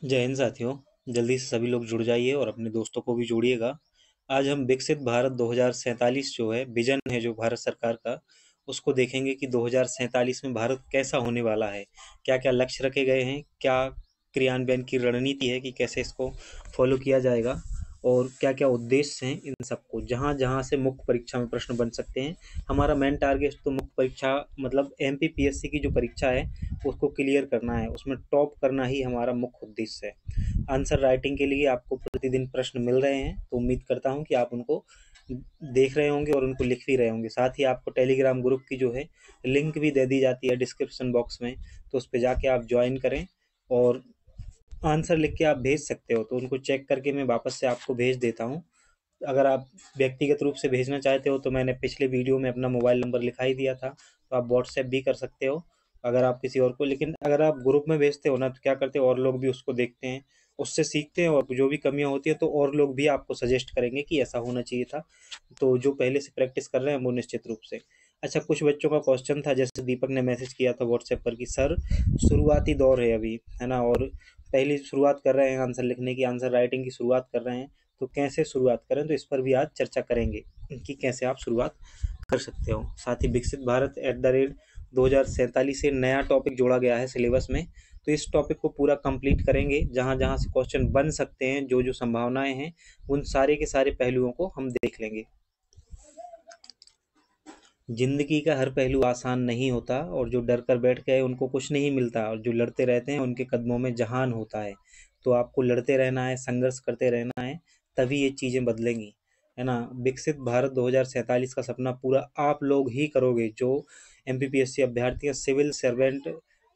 जय हिंद साथियों। जल्दी से सभी लोग जुड़ जाइए और अपने दोस्तों को भी जोड़िएगा। आज हम विकसित भारत 2047 जो है विजन है जो भारत सरकार का, उसको देखेंगे कि 2047 में भारत कैसा होने वाला है, क्या क्या लक्ष्य रखे गए हैं, क्या क्रियान्वयन की रणनीति है कि कैसे इसको फॉलो किया जाएगा और क्या क्या उद्देश्य हैं इन सबको, जहाँ जहाँ से मुख्य परीक्षा में प्रश्न बन सकते हैं। हमारा मेन टारगेट तो मुख्य परीक्षा मतलब एमपीपीएससी की जो परीक्षा है उसको क्लियर करना है, उसमें टॉप करना ही हमारा मुख्य उद्देश्य है। आंसर राइटिंग के लिए आपको प्रतिदिन प्रश्न मिल रहे हैं, तो उम्मीद करता हूं कि आप उनको देख रहे होंगे और उनको लिख भी रहे होंगे। साथ ही आपको टेलीग्राम ग्रुप की जो है लिंक भी दे दी जाती है डिस्क्रिप्शन बॉक्स में, तो उस पर जाके आप ज्वाइन करें और आंसर लिख के आप भेज सकते हो, तो उनको चेक करके मैं वापस से आपको भेज देता हूँ। अगर आप व्यक्तिगत रूप से भेजना चाहते हो तो मैंने पिछले वीडियो में अपना मोबाइल नंबर लिखा ही दिया था, तो आप व्हाट्सएप भी कर सकते हो अगर आप किसी और को। लेकिन अगर आप ग्रुप में भेजते हो ना, तो क्या करते हो, और लोग भी उसको देखते हैं, उससे सीखते हैं और जो भी कमियां होती है तो और लोग भी आपको सजेस्ट करेंगे कि ऐसा होना चाहिए था। तो जो पहले से प्रैक्टिस कर रहे हैं वो निश्चित रूप से। अच्छा, कुछ बच्चों का क्वेश्चन था, जैसे दीपक ने मैसेज किया था व्हाट्सएप पर कि सर शुरुआती दौर है अभी, है ना, और पहली शुरुआत कर रहे हैं आंसर लिखने की, आंसर राइटिंग की शुरुआत कर रहे हैं, तो कैसे शुरुआत करें, तो इस पर भी आज चर्चा करेंगे कि कैसे आप शुरुआत कर सकते हो। साथ ही विकसित भारत @2047 से नया टॉपिक जोड़ा गया है सिलेबस में, तो इस टॉपिक को पूरा कंप्लीट करेंगे। जहाँ जहाँ से क्वेश्चन बन सकते हैं, जो जो संभावनाएं हैं, उन सारे के सारे पहलुओं को हम देख लेंगे। जिंदगी का हर पहलू आसान नहीं होता और जो डर कर बैठ गए उनको कुछ नहीं मिलता, और जो लड़ते रहते हैं उनके कदमों में जहान होता है। तो आपको लड़ते रहना है, संघर्ष करते रहना है, तभी ये चीज़ें बदलेंगी, है ना। विकसित भारत 2047 का सपना पूरा आप लोग ही करोगे, जो एमपीपीएससी अभ्यर्थी हैं, सिविल सर्वेंट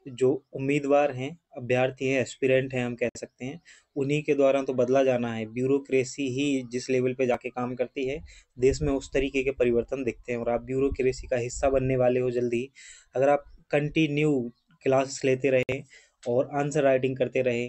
जो उम्मीदवार हैं, अभ्यर्थी हैं, एस्पिरेंट हैं हम कह सकते हैं, उन्हीं के द्वारा तो बदला जाना है। ब्यूरोक्रेसी ही जिस लेवल पे जाके काम करती है, देश में उस तरीके के परिवर्तन दिखते हैं, और आप ब्यूरोक्रेसी का हिस्सा बनने वाले हो जल्दी। अगर आप कंटिन्यू क्लास लेते रहे और आंसर राइटिंग करते रहे,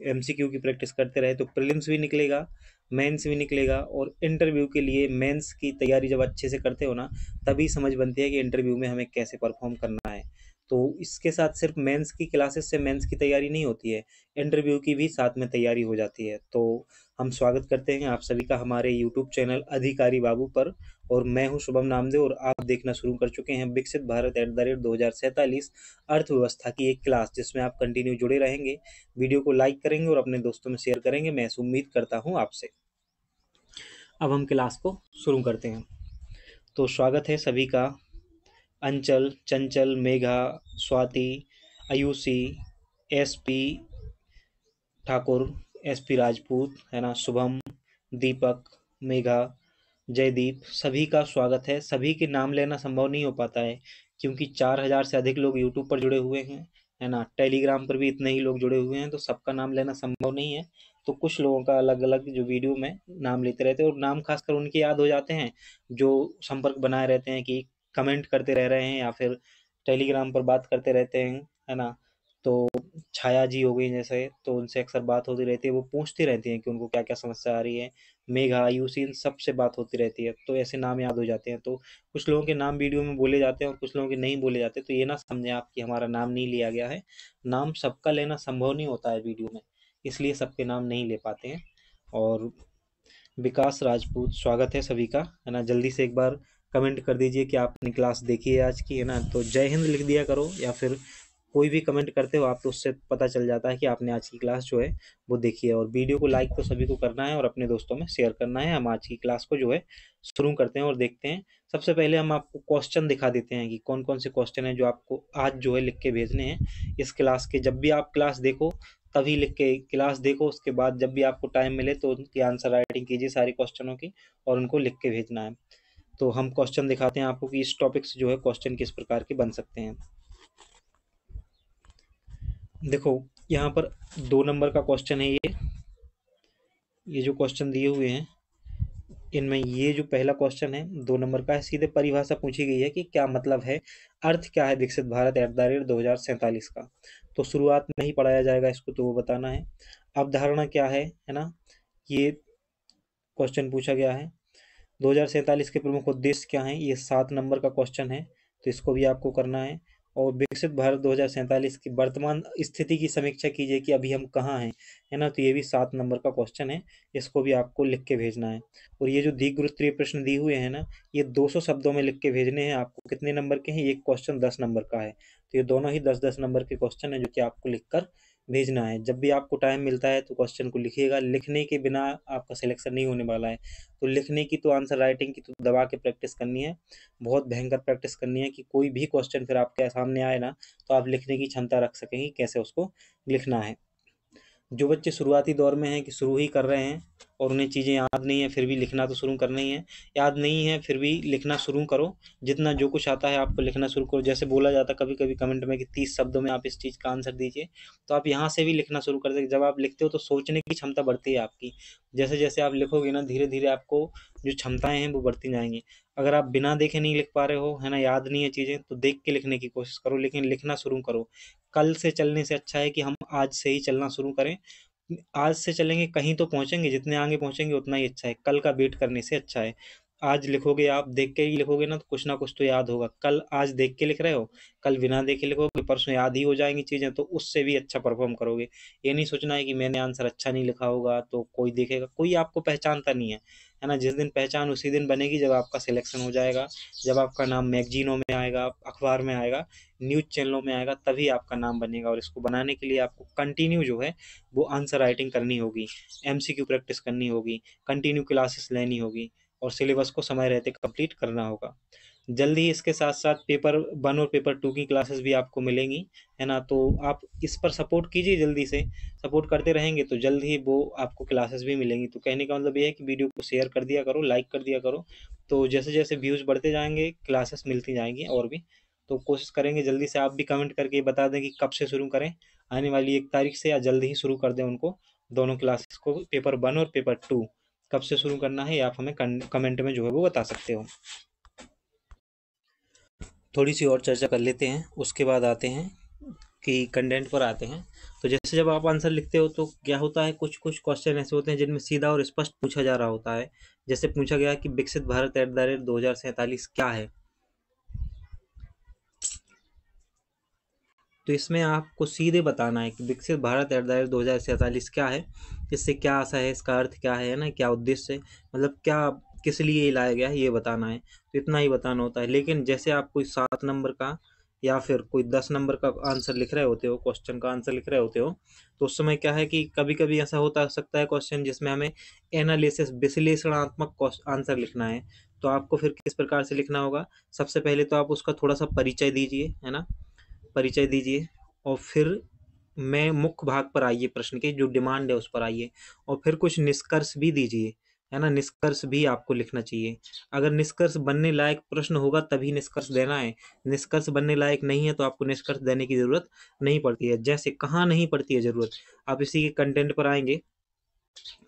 एमसीक्यू की प्रैक्टिस करते रहे, तो प्रीलिम्स भी निकलेगा, मेंस भी निकलेगा, और इंटरव्यू के लिए मेंस की तैयारी जब अच्छे से करते हो ना, तभी समझ बनती है कि इंटरव्यू में हमें कैसे परफॉर्म करना है। तो इसके साथ सिर्फ मेंस की क्लासेस से मेंस की तैयारी नहीं होती है, इंटरव्यू की भी साथ में तैयारी हो जाती है। तो हम स्वागत करते हैं आप सभी का हमारे यूट्यूब चैनल अधिकारी बाबू पर, और मैं हूं शुभम नामदेव, और आप देखना शुरू कर चुके हैं विकसित भारत @2047 अर्थव्यवस्था की एक क्लास, जिसमें आप कंटिन्यू जुड़े रहेंगे, वीडियो को लाइक करेंगे और अपने दोस्तों में शेयर करेंगे, मैं ऐसी उम्मीद करता हूं आपसे। अब हम क्लास को शुरू करते हैं। तो स्वागत है सभी का। अंचल, चंचल, मेघा, स्वाति, आयुषी, एसपी ठाकुर, एसपी राजपूत, है ना, शुभम, दीपक, मेघा, जयदीप, सभी का स्वागत है। सभी के नाम लेना संभव नहीं हो पाता है, क्योंकि 4000 से अधिक लोग यूट्यूब पर जुड़े हुए हैं, है ना, टेलीग्राम पर भी इतने ही लोग जुड़े हुए हैं, तो सबका नाम लेना संभव नहीं है। तो कुछ लोगों का अलग अलग जो वीडियो में नाम लेते रहते हैं, और नाम खासकर उनके याद हो जाते हैं जो संपर्क बनाए रहते हैं, कि कमेंट करते रह रहे हैं या फिर टेलीग्राम पर बात करते रहते हैं, है ना। तो छाया जी हो गई जैसे, तो उनसे अक्सर बात होती रहती है, वो पूछती रहती हैं कि उनको क्या क्या समस्या आ रही है। मेघा, आयुषी, इन सबसे बात होती रहती है, तो ऐसे नाम याद हो जाते हैं। तो कुछ लोगों के नाम वीडियो में बोले जाते हैं और कुछ लोगों के नहीं बोले जाते, तो ये ना समझें आप कि हमारा नाम नहीं लिया गया है। नाम सबका लेना संभव नहीं होता है वीडियो में, इसलिए सबके नाम नहीं ले पाते हैं। और विकास राजपूत, स्वागत है सभी का, है ना। जल्दी से एक बार कमेंट कर दीजिए कि आपने क्लास देखी है आज की, है ना। तो जय हिंद लिख दिया करो, या फिर कोई भी कमेंट करते हो आप, तो उससे पता चल जाता है कि आपने आज की क्लास जो है वो देखी है। और वीडियो को लाइक तो सभी को करना है और अपने दोस्तों में शेयर करना है। हम आज की क्लास को जो है शुरू करते हैं और देखते हैं। सबसे पहले हम आपको क्वेश्चन दिखा देते हैं कि कौन कौन से क्वेश्चन हैं जो आपको आज जो है लिख के भेजने हैं इस क्लास के। जब भी आप क्लास देखो तभी लिख के क्लास देखो, उसके बाद जब भी आपको टाइम मिले तो उनकी आंसर राइटिंग कीजिए सारे क्वेश्चनों की, और उनको लिख के भेजना है। तो हम क्वेश्चन दिखाते हैं आपको कि इस टॉपिक से जो है क्वेश्चन किस प्रकार के बन सकते हैं। देखो, यहाँ पर 2 नंबर का क्वेश्चन है। ये जो क्वेश्चन दिए हुए हैं इनमें ये जो पहला क्वेश्चन है 2 नंबर का है, सीधे परिभाषा पूछी गई है कि क्या मतलब है, अर्थ क्या है विकसित भारत @2047 का। तो शुरुआत में ही पढ़ाया जाएगा इसको, तो वो बताना है। अवधारणा क्या है ना, ये क्वेश्चन पूछा गया है। 2047 के प्रमुख उद्देश्य क्या हैं, ये 7 नंबर का क्वेश्चन है, तो इसको भी आपको करना है। और विकसित भारत 2047 की वर्तमान स्थिति की समीक्षा कीजिए कि अभी हम कहाँ हैं, है ना। तो ये भी 7 नंबर का क्वेश्चन है, इसको भी आपको लिख के भेजना है। और ये जो द्विगुरुत्वीय प्रश्न दिए हुए हैं ना, ये 200 शब्दों में लिख के भेजने हैं आपको। कितने नंबर के हैं? एक क्वेश्चन 10 नंबर का है, तो ये दोनों ही 10-10 नंबर के क्वेश्चन है जो कि आपको लिखकर भेजना है। जब भी आपको टाइम मिलता है तो क्वेश्चन को लिखिएगा, लिखने के बिना आपका सिलेक्शन नहीं होने वाला है। तो लिखने की तो, आंसर राइटिंग की तो दबा के प्रैक्टिस करनी है, बहुत भयंकर प्रैक्टिस करनी है कि कोई भी क्वेश्चन फिर आपके सामने आए ना तो आप लिखने की क्षमता रख सकेंगे कैसे उसको लिखना है। जो बच्चे शुरुआती दौर में हैं कि शुरू ही कर रहे हैं और उन्हें चीज़ें याद नहीं है, फिर भी लिखना तो शुरू करना ही है। याद नहीं है फिर भी लिखना शुरू करो, जितना जो कुछ आता है आपको लिखना शुरू करो। जैसे बोला जाता है कभी कभी कमेंट में कि 30 शब्दों में आप इस चीज़ का आंसर दीजिए, तो आप यहाँ से भी लिखना शुरू कर दें। जब आप लिखते हो तो सोचने की क्षमता बढ़ती है आपकी। जैसे जैसे आप लिखोगे ना, धीरे धीरे आपको जो क्षमताएं हैं वो बढ़ती जाएंगी। अगर आप बिना देखे नहीं लिख पा रहे हो, है ना, याद नहीं है चीज़ें, तो देख के लिखने की कोशिश करो, लेकिन लिखना शुरू करो। कल से चलने से अच्छा है कि हम आज से ही चलना शुरू करें। आज से चलेंगे कहीं तो पहुंचेंगे, जितने आगे पहुंचेंगे उतना ही अच्छा है, कल का वेट करने से अच्छा है। आज लिखोगे, आप देख के ही लिखोगे ना कुछ तो याद होगा। कल आज देख के लिख रहे हो, कल बिना देखे लिखोगे, परसों याद ही हो जाएंगी चीज़ें, तो उससे भी अच्छा परफॉर्म करोगे। ये नहीं सोचना है कि मैंने आंसर अच्छा नहीं लिखा होगा तो कोई देखेगा, कोई आपको पहचानता नहीं है ना। जिस दिन पहचान उसी दिन बनेगी जब आपका सिलेक्शन हो जाएगा, जब आपका नाम मैगजीनों में आएगा, अखबार में आएगा, न्यूज़ चैनलों में आएगा, तभी आपका नाम बनेगा। और इसको बनाने के लिए आपको कंटिन्यू जो है वो आंसर राइटिंग करनी होगी, एमसीक्यू प्रैक्टिस करनी होगी, कंटिन्यू क्लासेस लेनी होगी और सिलेबस को समय रहते कंप्लीट करना होगा। जल्दी ही इसके साथ साथ पेपर 1 और पेपर 2 की क्लासेस भी आपको मिलेंगी, है ना। तो आप इस पर सपोर्ट कीजिए, जल्दी से सपोर्ट करते रहेंगे तो जल्द ही वो आपको क्लासेस भी मिलेंगी। तो कहने का मतलब ये है कि वीडियो को शेयर कर दिया करो, लाइक कर दिया करो, तो जैसे जैसे व्यूज़ बढ़ते जाएंगे क्लासेस मिलती जाएंगी और भी। तो कोशिश करेंगे जल्दी से, आप भी कमेंट करके ये बता दें कि कब से शुरू करें, आने वाली 1 तारीख से, या जल्दी ही शुरू कर दें उनको, दोनों क्लासेस को, पेपर 1 और पेपर 2 कब से शुरू करना है आप हमें कमेंट में जो है वो बता सकते हो। थोड़ी सी और चर्चा कर लेते हैं, उसके बाद आते हैं कि कंटेंट पर आते हैं। तो जैसे जब आप आंसर लिखते हो तो क्या होता है, कुछ कुछ क्वेश्चन ऐसे होते हैं जिनमें सीधा और स्पष्ट पूछा जा रहा होता है। जैसे पूछा गया कि विकसित भारत @2047 क्या है, तो इसमें आपको सीधे बताना है कि विकसित भारत @2047 क्या है, इससे क्या आशा है, इसका अर्थ क्या है ना, क्या उद्देश्य है, मतलब क्या किस लिए ये लाया गया है, ये बताना है। तो इतना ही बताना होता है। लेकिन जैसे आप कोई 7 नंबर का या फिर कोई 10 नंबर का आंसर लिख रहे होते हो, क्वेश्चन का आंसर लिख रहे होते हो, तो उस समय क्या है कि कभी कभी ऐसा होता सकता है क्वेश्चन जिसमें हमें एनालिसिस, विश्लेषणात्मक आंसर लिखना है। तो आपको फिर किस प्रकार से लिखना होगा, सबसे पहले तो आप उसका थोड़ा सा परिचय दीजिए, है ना, परिचय दीजिए। और फिर मैं मुख्य भाग पर आइए, प्रश्न के जो डिमांड है उस पर आइए, और फिर कुछ निष्कर्ष भी दीजिए, है ना। निष्कर्ष भी आपको लिखना चाहिए। अगर निष्कर्ष बनने लायक प्रश्न होगा तभी निष्कर्ष देना है, निष्कर्ष बनने लायक नहीं है तो आपको निष्कर्ष देने की जरूरत नहीं पड़ती है। जैसे कहाँ नहीं पड़ती है जरूरत, आप इसी के कंटेंट पर आएंगे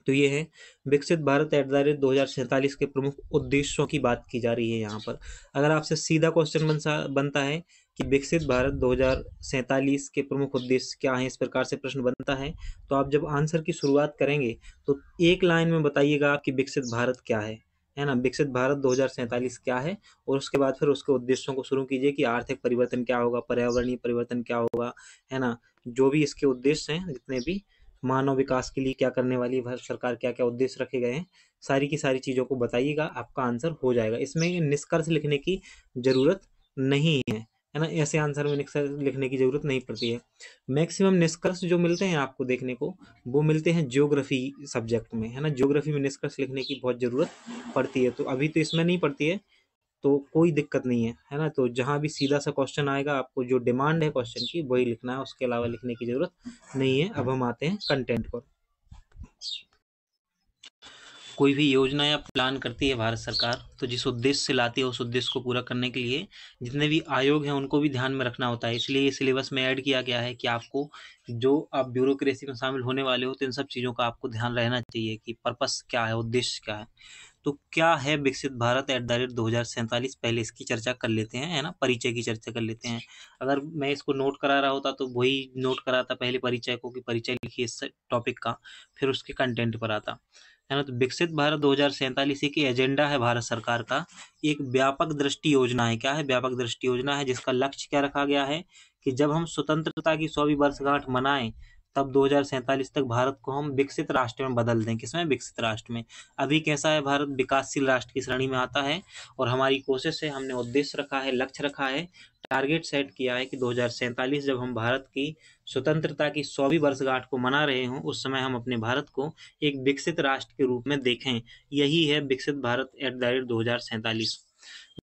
तो ये है, विकसित भारत @2047 के प्रमुख उद्देश्यों की बात की जा रही है यहाँ पर। अगर आपसे सीधा क्वेश्चन बनता है कि विकसित भारत 2047 के प्रमुख उद्देश्य क्या हैं, इस प्रकार से प्रश्न बनता है, तो आप जब आंसर की शुरुआत करेंगे तो एक लाइन में बताइएगा कि विकसित भारत क्या है ना, विकसित भारत 2047 क्या है। और उसके बाद फिर उसके उद्देश्यों को शुरू कीजिए कि आर्थिक परिवर्तन क्या होगा, पर्यावरणीय परिवर्तन क्या होगा, है ना। जो भी इसके उद्देश्य हैं, जितने भी मानव विकास के लिए क्या करने वाली है भारत सरकार, क्या क्या उद्देश्य रखे गए हैं, सारी की सारी चीज़ों को बताइएगा, आपका आंसर हो जाएगा। इसमें निष्कर्ष लिखने की ज़रूरत नहीं है ना। ऐसे आंसर में निष्कर्ष लिखने की ज़रूरत नहीं पड़ती है। मैक्सिमम निष्कर्ष जो मिलते हैं आपको देखने को, वो मिलते हैं ज्योग्राफी सब्जेक्ट में, है ना। ज्योग्राफी में निष्कर्ष लिखने की बहुत ज़रूरत पड़ती है, तो अभी तो इसमें नहीं पड़ती है, तो कोई दिक्कत नहीं है ना। तो जहाँ भी सीधा सा क्वेश्चन आएगा, आपको जो डिमांड है क्वेश्चन की वही लिखना है, उसके अलावा लिखने की जरूरत नहीं है। अब हम आते हैं कंटेंट पर। कोई भी योजना या प्लान करती है भारत सरकार, तो जिस उद्देश्य से लाती है उस उद्देश्य को पूरा करने के लिए जितने भी आयोग हैं उनको भी ध्यान में रखना होता है। इसलिए ये सिलेबस में ऐड किया गया है कि आपको, जो आप ब्यूरोक्रेसी में शामिल होने वाले हो, तो इन सब चीज़ों का आपको ध्यान रहना चाहिए कि पर्पस क्या है, उद्देश्य क्या है। तो क्या है विकसित भारत @2047, पहले इसकी चर्चा कर लेते हैं, है ना, परिचय की चर्चा कर लेते हैं। अगर मैं इसको नोट करा रहा होता तो वही नोट कराता पहले परिचय को, कि परिचय लिखिए इस टॉपिक का, फिर उसके कंटेंट पर आता, है ना। तो विकसित भारत 2047 एक एजेंडा है भारत सरकार का, एक व्यापक दृष्टि योजना है। क्या है? व्यापक दृष्टि योजना है, जिसका लक्ष्य क्या रखा गया है कि जब हम स्वतंत्रता की 100वीं वर्षगांठ मनाएं, तब 2047 तक भारत को हम विकसित राष्ट्र में बदल दें। किसमें? विकसित राष्ट्र में। अभी कैसा है भारत? विकासशील राष्ट्र की श्रेणी में आता है। और हमारी कोशिश है, हमने उद्देश्य रखा है, लक्ष्य रखा है, टारगेट सेट किया है कि 2047 जब हम भारत की स्वतंत्रता की 100वीं वर्षगांठ को मना रहे हों, उस समय हम अपने भारत को एक विकसित राष्ट्र के रूप में देखें। यही है विकसित भारत @2047।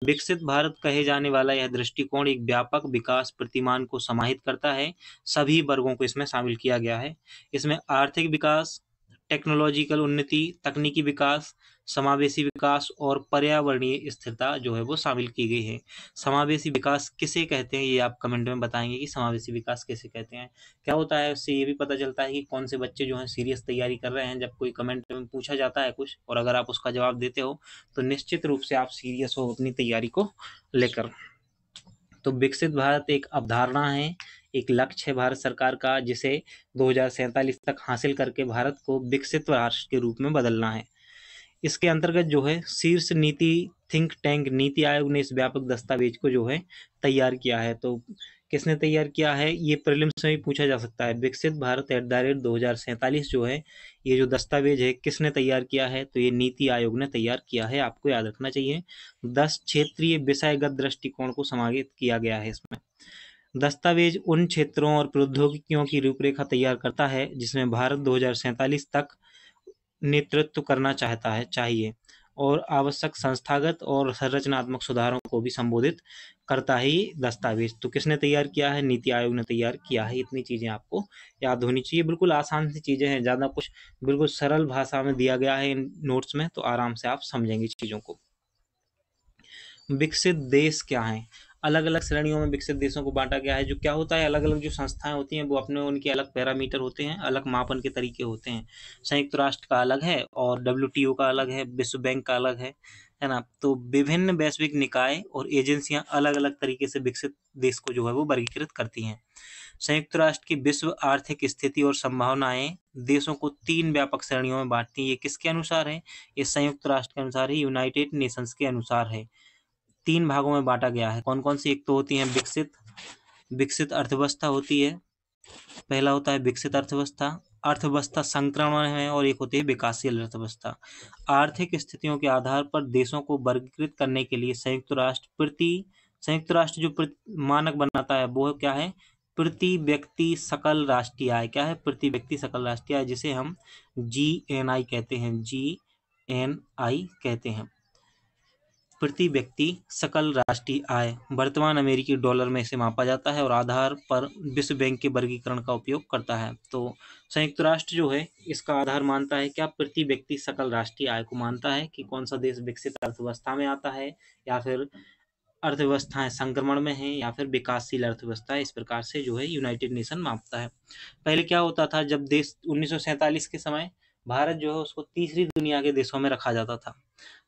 विकसित भारत कहे जाने वाला यह दृष्टिकोण एक व्यापक विकास प्रतिमान को समाहित करता है। सभी वर्गों को इसमें शामिल किया गया है। इसमें आर्थिक विकास, टेक्नोलॉजिकल उन्नति, तकनीकी विकास, समावेशी विकास और पर्यावरणीय स्थिरता जो है वो शामिल की गई है। समावेशी विकास किसे कहते हैं, ये आप कमेंट में बताएंगे कि समावेशी विकास किसे कहते हैं। क्या होता है, उससे ये भी पता चलता है कि कौन से बच्चे जो हैं सीरियस तैयारी कर रहे हैं। जब कोई कमेंट में पूछा जाता है कुछ, और अगर आप उसका जवाब देते हो, तो निश्चित रूप से आप सीरियस हो अपनी तैयारी को लेकर। तो विकसित भारत एक अवधारणा है, एक लक्ष्य है भारत सरकार का, जिसे 2047 तक हासिल करके भारत को विकसित राष्ट्र के रूप में बदलना है। इसके अंतर्गत जो है शीर्ष नीति थिंक टैंक नीति आयोग ने इस व्यापक दस्तावेज को जो है तैयार किया है। तो किसने तैयार किया है, ये प्रीलिम्स में भी पूछा जा सकता है। विकसित भारत @2047 जो है, ये जो दस्तावेज है किसने तैयार किया है, तो ये नीति आयोग ने तैयार किया है। आपको याद रखना चाहिए। 10 क्षेत्रीय विषयगत दृष्टिकोण को समाहित किया गया है इसमें। दस्तावेज उन क्षेत्रों और प्रौद्योगिकियों की रूपरेखा तैयार करता है जिसमें भारत 2047 तक नेतृत्व करना चाहिए, और आवश्यक संस्थागत और संरचनात्मक सुधारों को भी संबोधित करता है ये दस्तावेज। तो किसने तैयार किया है? नीति आयोग ने तैयार किया है। इतनी चीजें आपको याद होनी चाहिए। बिल्कुल आसान सी चीजें हैं, ज्यादा कुछ, बिल्कुल सरल भाषा में दिया गया है इन नोट्स में, तो आराम से आप समझेंगे चीजों को। विकसित देश क्या है? अलग अलग श्रेणियों में विकसित देशों को बांटा गया है। जो क्या होता है, अलग अलग जो संस्थाएं होती हैं वो अपने उनके अलग पैरामीटर होते हैं, अलग मापन के तरीके होते हैं। संयुक्त राष्ट्र का अलग है, और WTO का अलग है, विश्व बैंक का अलग है ना। तो विभिन्न वैश्विक निकाय और एजेंसियां अलग अलग तरीके से विकसित देश को जो है वो वर्गीकृत करती हैं। संयुक्त राष्ट्र की विश्व आर्थिक स्थिति और संभावनाएं देशों को 3 व्यापक श्रेणियों में बांटती हैं। ये किसके अनुसार है? ये संयुक्त राष्ट्र के अनुसार है, यूनाइटेड नेशंस के अनुसार है। 3 भागों में बांटा गया है। कौन कौन सी? एक तो होती है विकसित अर्थव्यवस्था होती है। पहला होता है विकसित अर्थव्यवस्था संक्रमण है, और एक होती है विकासशील अर्थव्यवस्था। आर्थिक स्थितियों के आधार पर देशों को वर्गीकृत करने के लिए संयुक्त राष्ट्र जो मानक बनाता है वो क्या है? प्रति व्यक्ति सकल राष्ट्रीय आय। क्या है? प्रति व्यक्ति सकल राष्ट्रीय आय, जिसे हम GNI कहते हैं। GNI कहते हैं, प्रति व्यक्ति सकल राष्ट्रीय आय। वर्तमान अमेरिकी डॉलर में इसे मापा जाता है, और आधार पर विश्व बैंक के वर्गीकरण का उपयोग करता है। तो संयुक्त राष्ट्र जो है इसका आधार मानता है क्या? प्रति व्यक्ति सकल राष्ट्रीय आय को मानता है कि कौन सा देश विकसित अर्थव्यवस्था में आता है, या फिर अर्थव्यवस्थाएं संक्रमण में है, या फिर विकासशील अर्थव्यवस्था है। इस प्रकार से जो है यूनाइटेड नेशन मापता है। पहले क्या होता था, जब देश 1947 के समय भारत जो है उसको तीसरी दुनिया के देशों में रखा जाता था,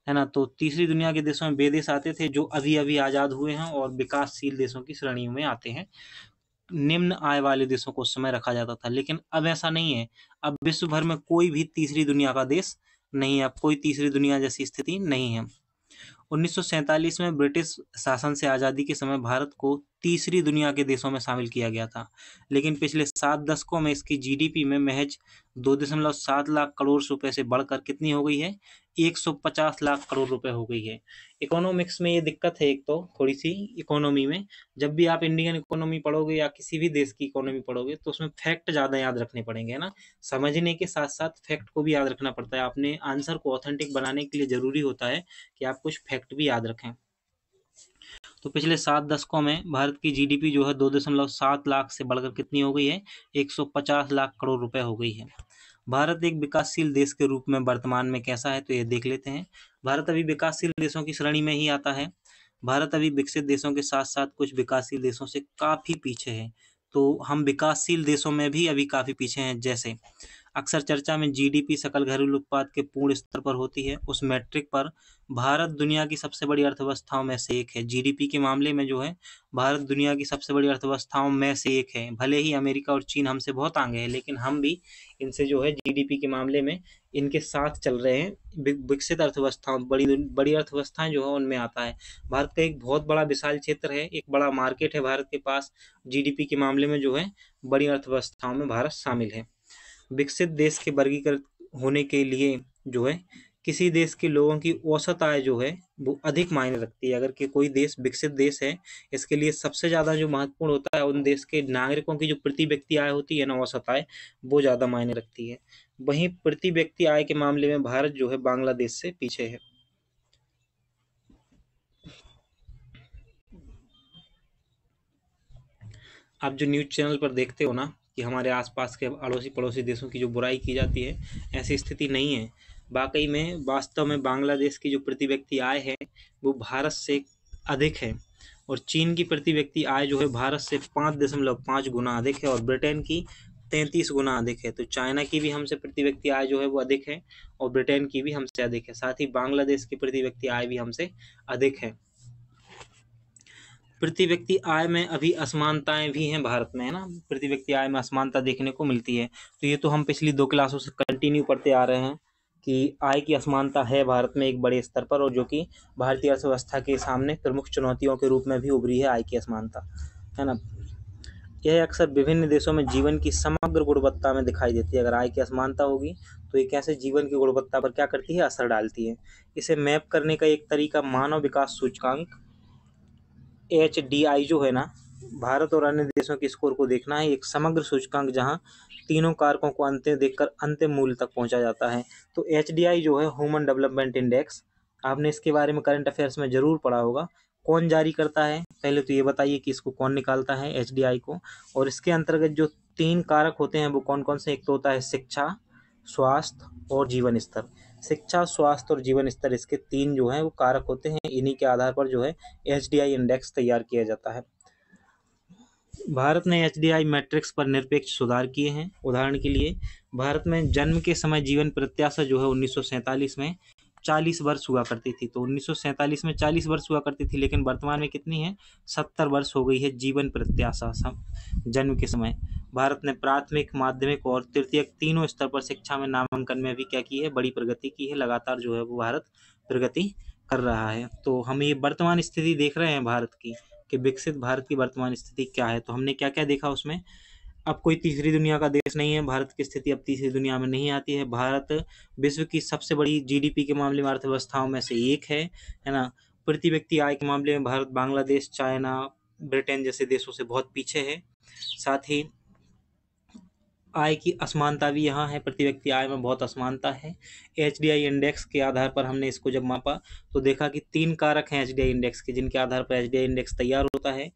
है ना। तो तीसरी दुनिया के देशों में वे देश आते थे जो अभी अभी आज़ाद हुए हैं और विकासशील देशों की श्रेणियों में आते हैं। निम्न आय वाले देशों को उस समय रखा जाता था, लेकिन अब ऐसा नहीं है। अब विश्व भर में कोई भी तीसरी दुनिया का देश नहीं है, अब कोई तीसरी दुनिया जैसी स्थिति नहीं है। 1947 में ब्रिटिश शासन से आज़ादी के समय भारत को तीसरी दुनिया के देशों में शामिल किया गया था, लेकिन पिछले 7 दशकों में इसकी GDP में महज 2.7 लाख करोड़ रुपए से बढ़कर कितनी हो गई है? 150 लाख करोड़ रुपए हो गई है। इकोनॉमिक्स में ये दिक्कत है एक तो थोड़ी सी, इकोनॉमी में जब भी आप इंडियन इकोनॉमी पढ़ोगे या किसी भी देश की इकोनॉमी पढ़ोगे, तो उसमें फैक्ट ज़्यादा याद रखने पड़ेंगे, है ना। समझने के साथ साथ फैक्ट को भी याद रखना पड़ता है। अपने आंसर को ऑथेंटिक बनाने के लिए जरूरी होता है कि आप कुछ फैक्ट भी याद रखें। तो पिछले 7 दशकों में भारत की GDP जो है 2.7 लाख से बढ़कर कितनी हो गई है? 150 लाख करोड़ रुपए हो गई है। भारत एक विकासशील देश के रूप में वर्तमान में कैसा है, तो ये देख लेते हैं। भारत अभी विकासशील देशों की श्रेणी में ही आता है। भारत अभी विकसित देशों के साथ साथ कुछ विकासशील देशों से काफ़ी पीछे है। तो हम विकासशील देशों में भी अभी काफ़ी पीछे हैं। जैसे अक्सर चर्चा में जीडीपी सकल घरेलू उत्पाद के पूर्ण स्तर पर होती है। उस मैट्रिक पर भारत दुनिया की सबसे बड़ी अर्थव्यवस्थाओं में से एक है। जीडीपी के मामले में जो है भारत दुनिया की सबसे बड़ी अर्थव्यवस्थाओं में से एक है। भले ही अमेरिका और चीन हमसे बहुत आगे हैं, लेकिन हम भी इनसे जो है जीडीपी के मामले में इनके साथ चल रहे हैं। विकसित अर्थव्यवस्थाओं, बड़ी अर्थव्यवस्थाएं जो है उनमें आता है। भारत का एक बहुत बड़ा विशाल क्षेत्र है, एक बड़ा मार्केट है भारत के पास। जीडीपी के मामले में जो है बड़ी अर्थव्यवस्थाओं में भारत शामिल है। विकसित देश के वर्गीकृत होने के लिए जो है किसी देश के लोगों की औसत आय जो है वो अधिक मायने रखती है। अगर कि कोई देश विकसित देश है, इसके लिए सबसे ज़्यादा जो महत्वपूर्ण होता है, उन देश के नागरिकों की जो प्रति व्यक्ति आय होती है ना, औसत आय, वो ज़्यादा मायने रखती है। वहीं प्रति व्यक्ति आय के मामले में भारत जो है बांग्लादेश से पीछे है। आप जो न्यूज़ चैनल पर देखते हो ना कि हमारे आसपास के अड़ोसी पड़ोसी देशों की जो बुराई की जाती है, ऐसी स्थिति नहीं है। वाकई में, वास्तव में बांग्लादेश की जो प्रति व्यक्ति आय है वो भारत से अधिक है, और चीन की प्रति व्यक्ति आय जो है भारत से 5.5 गुना अधिक है, और ब्रिटेन की 33 गुना अधिक है। तो चाइना की भी हमसे प्रति व्यक्ति आय जो है वो अधिक है, और ब्रिटेन की भी हमसे अधिक है। साथ ही बांग्लादेश की प्रति व्यक्ति आय भी हमसे अधिक है। प्रति व्यक्ति आय में अभी असमानताएं भी हैं भारत में, है ना। प्रति व्यक्ति आय में असमानता देखने को मिलती है। तो ये तो हम पिछली 2 क्लासों से कंटिन्यू पढ़ते आ रहे हैं कि आय की असमानता है भारत में एक बड़े स्तर पर, और जो कि भारतीय अर्थव्यवस्था के सामने प्रमुख चुनौतियों के रूप में भी उभरी है आय की असमानता, है ना। यह अक्सर विभिन्न देशों में जीवन की समग्र गुणवत्ता में दिखाई देती है। अगर आय की असमानता होगी तो ये कैसे जीवन की गुणवत्ता पर क्या करती है, असर डालती है। इसे मैप करने का एक तरीका मानव विकास सूचकांक HDI जो है ना, भारत और अन्य देशों के स्कोर को देखना है। एक समग्र सूचकांक जहां तीनों कारकों को अंत देखकर अंतिम मूल्य तक पहुंचा जाता है। तो HDI जो है ह्यूमन डेवलपमेंट इंडेक्स, आपने इसके बारे में करंट अफेयर्स में जरूर पढ़ा होगा। कौन जारी करता है, पहले तो ये बताइए कि इसको कौन निकालता है HDI को, और इसके अंतर्गत जो 3 कारक होते हैं वो कौन कौन से। एक तो होता है शिक्षा, स्वास्थ्य और जीवन स्तर। शिक्षा, स्वास्थ्य और जीवन स्तर, इसके 3 जो हैं वो कारक होते हैं। इन्हीं के आधार पर जो है HDI इंडेक्स तैयार किया जाता है। भारत ने HDI मैट्रिक्स पर निरपेक्ष सुधार किए हैं। उदाहरण के लिए, भारत में जन्म के समय जीवन प्रत्याशा जो है 1947 में 40 वर्ष हुआ करती थी। तो 1947 में 40 वर्ष हुआ करती थी, लेकिन वर्तमान में कितनी है, 70 वर्ष हो गई है जीवन प्रत्याशा जन्म के समय। भारत ने प्राथमिक, माध्यमिक और तृतीयक तीनों स्तर पर शिक्षा में नामांकन में भी क्या की है, बड़ी प्रगति की है। लगातार जो है वो भारत प्रगति कर रहा है। तो हम ये वर्तमान स्थिति देख रहे हैं भारत की, कि विकसित भारत की वर्तमान स्थिति क्या है। तो हमने क्या क्या देखा उसमें। अब कोई तीसरी दुनिया का देश नहीं है, भारत की स्थिति अब तीसरी दुनिया में नहीं आती है। भारत विश्व की सबसे बड़ी जीडीपी के मामले में अर्थव्यवस्थाओं में से एक है ना। प्रति व्यक्ति आय के मामले में भारत बांग्लादेश, चाइना, ब्रिटेन जैसे देशों से बहुत पीछे है। साथ ही आय की असमानता भी यहाँ है, प्रति व्यक्ति आय में बहुत असमानता है। HDI इंडेक्स के आधार पर हमने इसको जब मापा तो देखा कि 3 कारक हैं HDI इंडेक्स के, जिनके आधार पर HDI इंडेक्स तैयार होता है।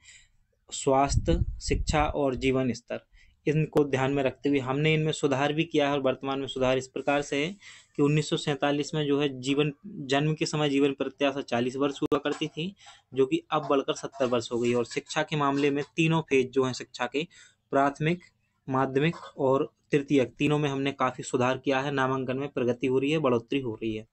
स्वास्थ्य, शिक्षा और जीवन स्तर, इनको ध्यान में रखते हुए हमने इनमें सुधार भी किया है। और वर्तमान में सुधार इस प्रकार से है कि 1947 में जो है जन्म के समय जीवन प्रत्याशा 40 वर्ष हुआ करती थी, जो कि अब बढ़कर 70 वर्ष हो गई। और शिक्षा के मामले में तीनों फेज जो है शिक्षा के, प्राथमिक, माध्यमिक और तृतीयक, तीनों में हमने काफी सुधार किया है। नामांकन में प्रगति हो रही है, बढ़ोतरी हो रही है।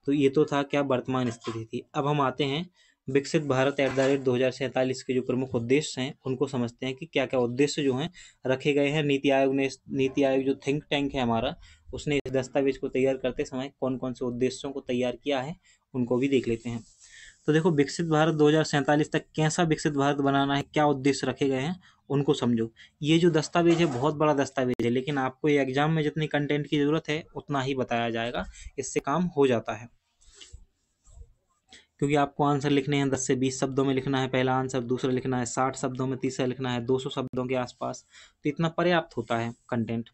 तो ये तो था क्या वर्तमान स्थिति थी। अब हम आते हैं विकसित भारत @2047 के जो प्रमुख उद्देश्य हैं उनको समझते हैं कि क्या क्या उद्देश्य जो हैं रखे गए हैं। नीति आयोग जो थिंक टैंक है हमारा, उसने इस दस्तावेज को तैयार करते समय कौन कौन से उद्देश्यों को तैयार किया है उनको भी देख लेते हैं। तो देखो, विकसित भारत 2047 तक कैसा विकसित भारत बनाना है, क्या उद्देश्य रखे गए हैं, उनको समझो। ये जो दस्तावेज है बहुत बड़ा दस्तावेज है, लेकिन आपको ये एग्जाम में जितनी कंटेंट की जरूरत है उतना ही बताया जाएगा, इससे काम हो जाता है। क्योंकि आपको आंसर लिखने हैं 10 से 20 शब्दों में लिखना है पहला आंसर, दूसरा लिखना है 60 शब्दों में, तीसरा लिखना है 200 शब्दों के आसपास। तो इतना पर्याप्त होता है कंटेंट।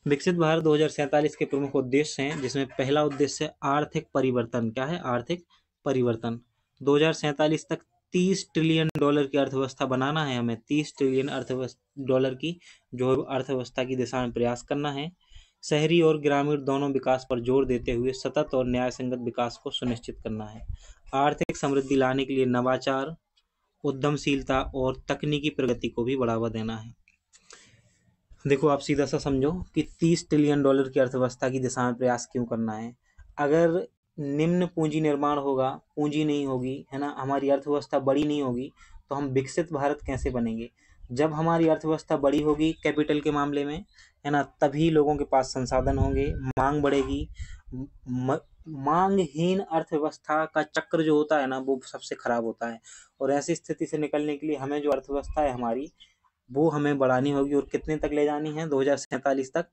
विकसित भारत 2047 के प्रमुख उद्देश्य हैं, जिसमें पहला उद्देश्य आर्थिक परिवर्तन। क्या है, आर्थिक परिवर्तन। 2047 तक $30 ट्रिलियन की अर्थव्यवस्था बनाना है हमें। 30 ट्रिलियन डॉलर की जो अर्थव्यवस्था की दिशा में प्रयास करना है। शहरी और ग्रामीण दोनों विकास पर जोर देते हुए सतत और न्यायसंगत विकास को सुनिश्चित करना है। आर्थिक समृद्धि लाने के लिए नवाचार, उद्यमशीलता और तकनीकी प्रगति को भी बढ़ावा देना है। देखो आप सीधा सा समझो कि 30 ट्रिलियन डॉलर की अर्थव्यवस्था की दिशा में प्रयास क्यों करना है। अगर निम्न पूंजी निर्माण होगा, पूंजी नहीं होगी, है ना, हमारी अर्थव्यवस्था बड़ी नहीं होगी, तो हम विकसित भारत कैसे बनेंगे। जब हमारी अर्थव्यवस्था बड़ी होगी कैपिटल के मामले में, है ना, तभी लोगों के पास संसाधन होंगे, मांग बढ़ेगी। मांगहीन अर्थव्यवस्था का चक्र जो होता है ना, वो सबसे खराब होता है। और ऐसी स्थिति से निकलने के लिए हमें जो अर्थव्यवस्था है हमारी, वो हमें बढ़ानी होगी। और कितने तक ले जानी है, 2047 तक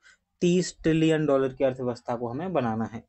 30 ट्रिलियन डॉलर की अर्थव्यवस्था को हमें बनाना है।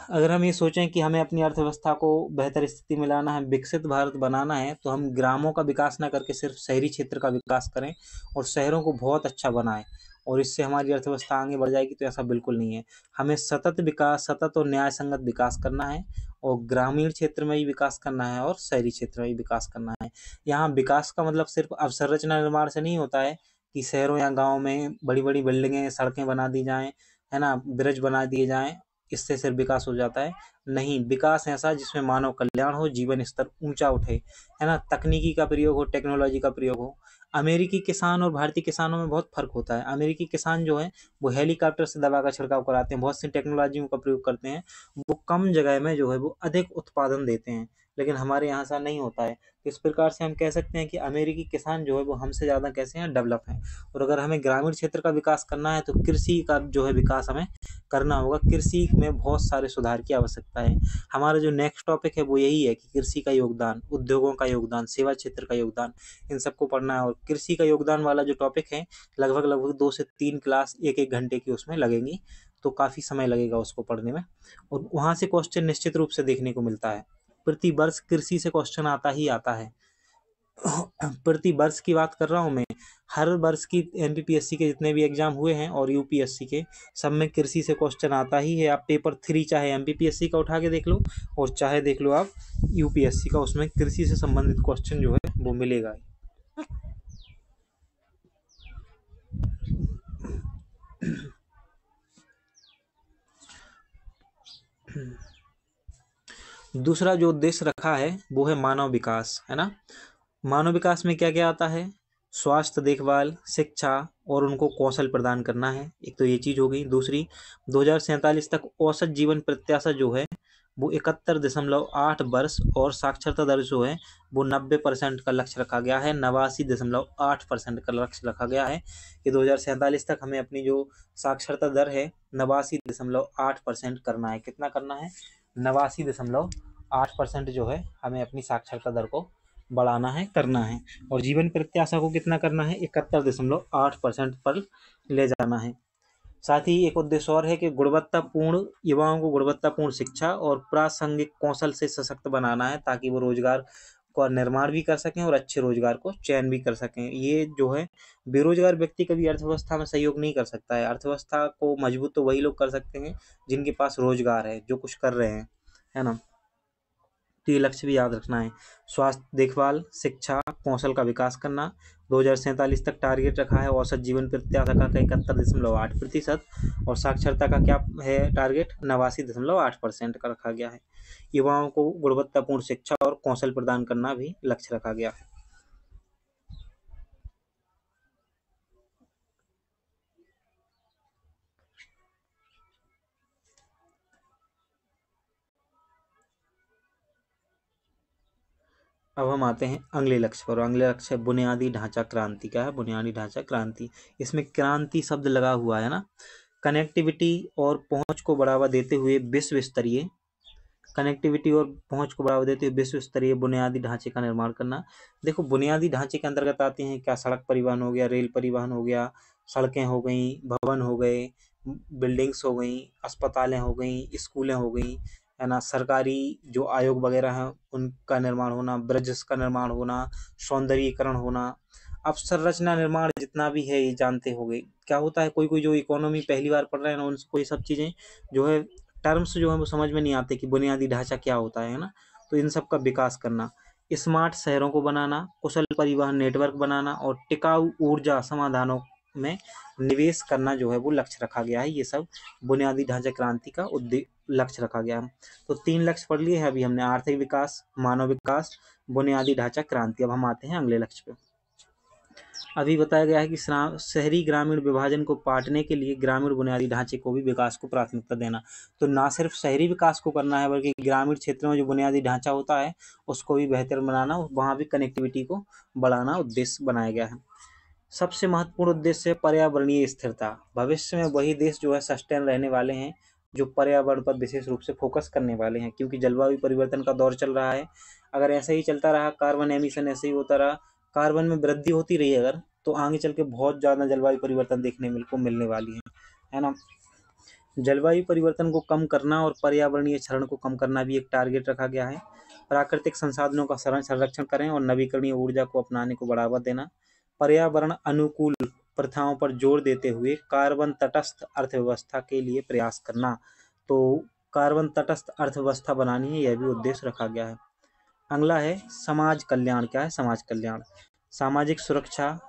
अगर हम ये सोचें कि हमें अपनी अर्थव्यवस्था को बेहतर स्थिति में लाना है, विकसित भारत बनाना है, तो हम ग्रामों का विकास ना करके सिर्फ शहरी क्षेत्र का विकास करें और शहरों को बहुत अच्छा बनाएं और इससे हमारी अर्थव्यवस्था आगे बढ़ जाएगी, तो ऐसा बिल्कुल नहीं है। हमें सतत विकास, सतत और न्याय संगत विकास करना है और ग्रामीण क्षेत्र में भी विकास करना है और शहरी क्षेत्र में भी विकास करना है। यहाँ विकास का मतलब सिर्फ अवसंरचना निर्माण से नहीं होता है कि शहरों या गाँव में बड़ी बड़ी बिल्डिंगें, सड़कें बना दी जाएं, है ना, ब्रिज बना दिए जाएं, इससे सिर्फ विकास हो जाता है। नहीं, विकास ऐसा जिसमें मानव कल्याण हो, जीवन स्तर ऊंचा उठे, है ना, तकनीकी का प्रयोग हो, टेक्नोलॉजी का प्रयोग हो। अमेरिकी किसान और भारतीय किसानों में बहुत फर्क होता है। अमेरिकी किसान जो है वो हेलीकॉप्टर से दवा का छिड़काव कराते हैं, बहुत सी टेक्नोलॉजियों का प्रयोग करते हैं, वो कम जगह में जो है वो अधिक उत्पादन देते हैं। लेकिन हमारे यहाँ ऐसा नहीं होता है। इस प्रकार से हम कह सकते हैं कि अमेरिकी किसान जो है वो हमसे ज़्यादा कैसे हैं, डेवलप हैं। और अगर हमें ग्रामीण क्षेत्र का विकास करना है तो कृषि का जो है विकास हमें करना होगा। कृषि में बहुत सारे सुधार की आवश्यकता है। हमारा जो नेक्स्ट टॉपिक है वो यही है कि कृषि का योगदान, उद्योगों का योगदान, सेवा क्षेत्र का योगदान, इन सबको पढ़ना है। और कृषि का योगदान वाला जो टॉपिक है, लगभग लगभग 2 से 3 क्लास एक एक घंटे की उसमें लगेंगी, तो काफ़ी समय लगेगा उसको पढ़ने में। और वहाँ से क्वेश्चन निश्चित रूप से देखने को मिलता है। प्रति वर्ष कृषि से क्वेश्चन आता ही आता है। प्रति वर्ष की बात कर रहा हूँ मैं। हर वर्ष की एमपीपीएससी के जितने भी एग्जाम हुए हैं और यूपीएससी के, सब में कृषि से क्वेश्चन आता ही है। आप पेपर 3 चाहे एमपीपीएससी का उठा के देख लो और चाहे देख लो आप यूपीएससी का, उसमें कृषि से संबंधित क्वेश्चन जो है वो मिलेगा। दूसरा जो उद्देश्य रखा है वो है मानव विकास, है ना। मानव विकास में क्या क्या आता है, स्वास्थ्य देखभाल, शिक्षा और उनको कौशल प्रदान करना है। एक तो ये चीज़ हो गई। दूसरी, 2047 तक औसत जीवन प्रत्याशा जो है वो 71.8 वर्ष और साक्षरता दर जो है वो 90% का लक्ष्य रखा गया है। 89.8% का लक्ष्य रखा गया है कि 2047 तक हमें अपनी जो साक्षरता दर है 89.8% करना है। कितना करना है, 89.8% जो है हमें अपनी साक्षरता दर को बढ़ाना है, करना है। और जीवन प्रत्याशा को कितना करना है, 71.8% पर ले जाना है। साथ ही एक उद्देश्य और है कि गुणवत्तापूर्ण युवाओं को गुणवत्तापूर्ण शिक्षा और प्रासंगिक कौशल से सशक्त बनाना है, ताकि वो रोजगार का निर्माण भी कर सकें और अच्छे रोजगार को चयन भी कर सकें। ये जो है, बेरोजगार व्यक्ति कभी अर्थव्यवस्था में सहयोग नहीं कर सकता है। अर्थव्यवस्था को मजबूत तो वही लोग कर सकते हैं जिनके पास रोजगार है, जो कुछ कर रहे हैं, है ना। तो ये लक्ष्य भी याद रखना है। स्वास्थ्य देखभाल, शिक्षा, कौशल का विकास करना। 2047 तक टारगेट रखा है औसत जीवन प्रत्याशा का 71.8% और साक्षरता का क्या है टारगेट, 89.8% का रखा गया है। युवाओं को गुणवत्तापूर्ण शिक्षा और कौशल प्रदान करना भी लक्ष्य रखा गया है। अब हम आते हैं अगले लक्ष्य पर। अगले लक्ष्य है बुनियादी ढांचा क्रांति। क्या है, बुनियादी ढांचा क्रांति। इसमें क्रांति शब्द लगा हुआ है ना। कनेक्टिविटी और पहुंच को बढ़ावा देते हुए विश्व स्तरीय कनेक्टिविटी और पहुंच को बढ़ावा देते हुए विश्व स्तरीय बुनियादी ढांचे का निर्माण करना। देखो, बुनियादी ढांचे के अंतर्गत आते हैं क्या, सड़क परिवहन हो गया, रेल परिवहन हो गया, सड़कें हो गई, भवन हो गए, बिल्डिंग्स हो गई, अस्पतालें हो गई, स्कूलें हो गई, है ना, सरकारी जो आयोग वगैरह हैं उनका निर्माण होना, ब्रिजेस का निर्माण होना, सौंदर्यीकरण होना। अवसंरचना निर्माण जितना भी है ये जानते हो गए। क्या होता है, कोई कोई जो इकोनॉमी पहली बार पढ़ रहे हैं ना, उनको ये सब चीज़ें जो है, टर्म्स जो है वो समझ में नहीं आते कि बुनियादी ढांचा क्या होता है ना। तो इन सब का विकास करना, स्मार्ट शहरों को बनाना, कुशल परिवहन नेटवर्क बनाना और टिकाऊ ऊर्जा समाधानों में निवेश करना जो है वो लक्ष्य रखा गया है। ये सब बुनियादी ढांचा क्रांति का लक्ष्य रखा गया है। तो 3 लक्ष्य पढ़ लिए हैं अभी हमने, आर्थिक विकास, मानव विकास, बुनियादी ढांचा क्रांति। अब हम आते हैं अगले लक्ष्य पे। अभी बताया गया है कि शहरी ग्रामीण विभाजन को पाटने के लिए ग्रामीण बुनियादी ढांचे को भी विकास को प्राथमिकता देना। तो ना सिर्फ शहरी विकास को करना है बल्कि ग्रामीण क्षेत्रों में जो बुनियादी ढांचा होता है उसको भी बेहतर बनाना, वहाँ भी कनेक्टिविटी को बढ़ाना उद्देश्य बनाया गया है। सबसे महत्वपूर्ण उद्देश्य है पर्यावरणीय स्थिरता। भविष्य में वही देश जो है सस्टेन रहने वाले हैं जो पर्यावरण पर विशेष रूप से फोकस करने वाले हैं, क्योंकि जलवायु परिवर्तन का दौर चल रहा है। अगर ऐसा ही चलता रहा, कार्बन एमिशन ऐसे ही होता रहा, कार्बन में वृद्धि होती रही अगर, तो आगे चल के बहुत ज़्यादा जलवायु परिवर्तन देखने को मिलने वाली है ना। जलवायु परिवर्तन को कम करना और पर्यावरणीय क्षरण को कम करना भी एक टारगेट रखा गया है। प्राकृतिक संसाधनों का संरक्षण करें और नवीकरणीय ऊर्जा को अपनाने को बढ़ावा देना। पर्यावरण अनुकूल प्रथाओं पर जोर देते हुए कार्बन तटस्थ अर्थव्यवस्था के लिए प्रयास करना। तो कार्बन तटस्थ अर्थव्यवस्था बनानी है, यह भी उद्देश्य रखा गया है। अगला है समाज कल्याण। क्या है समाज कल्याण? सामाजिक सुरक्षा,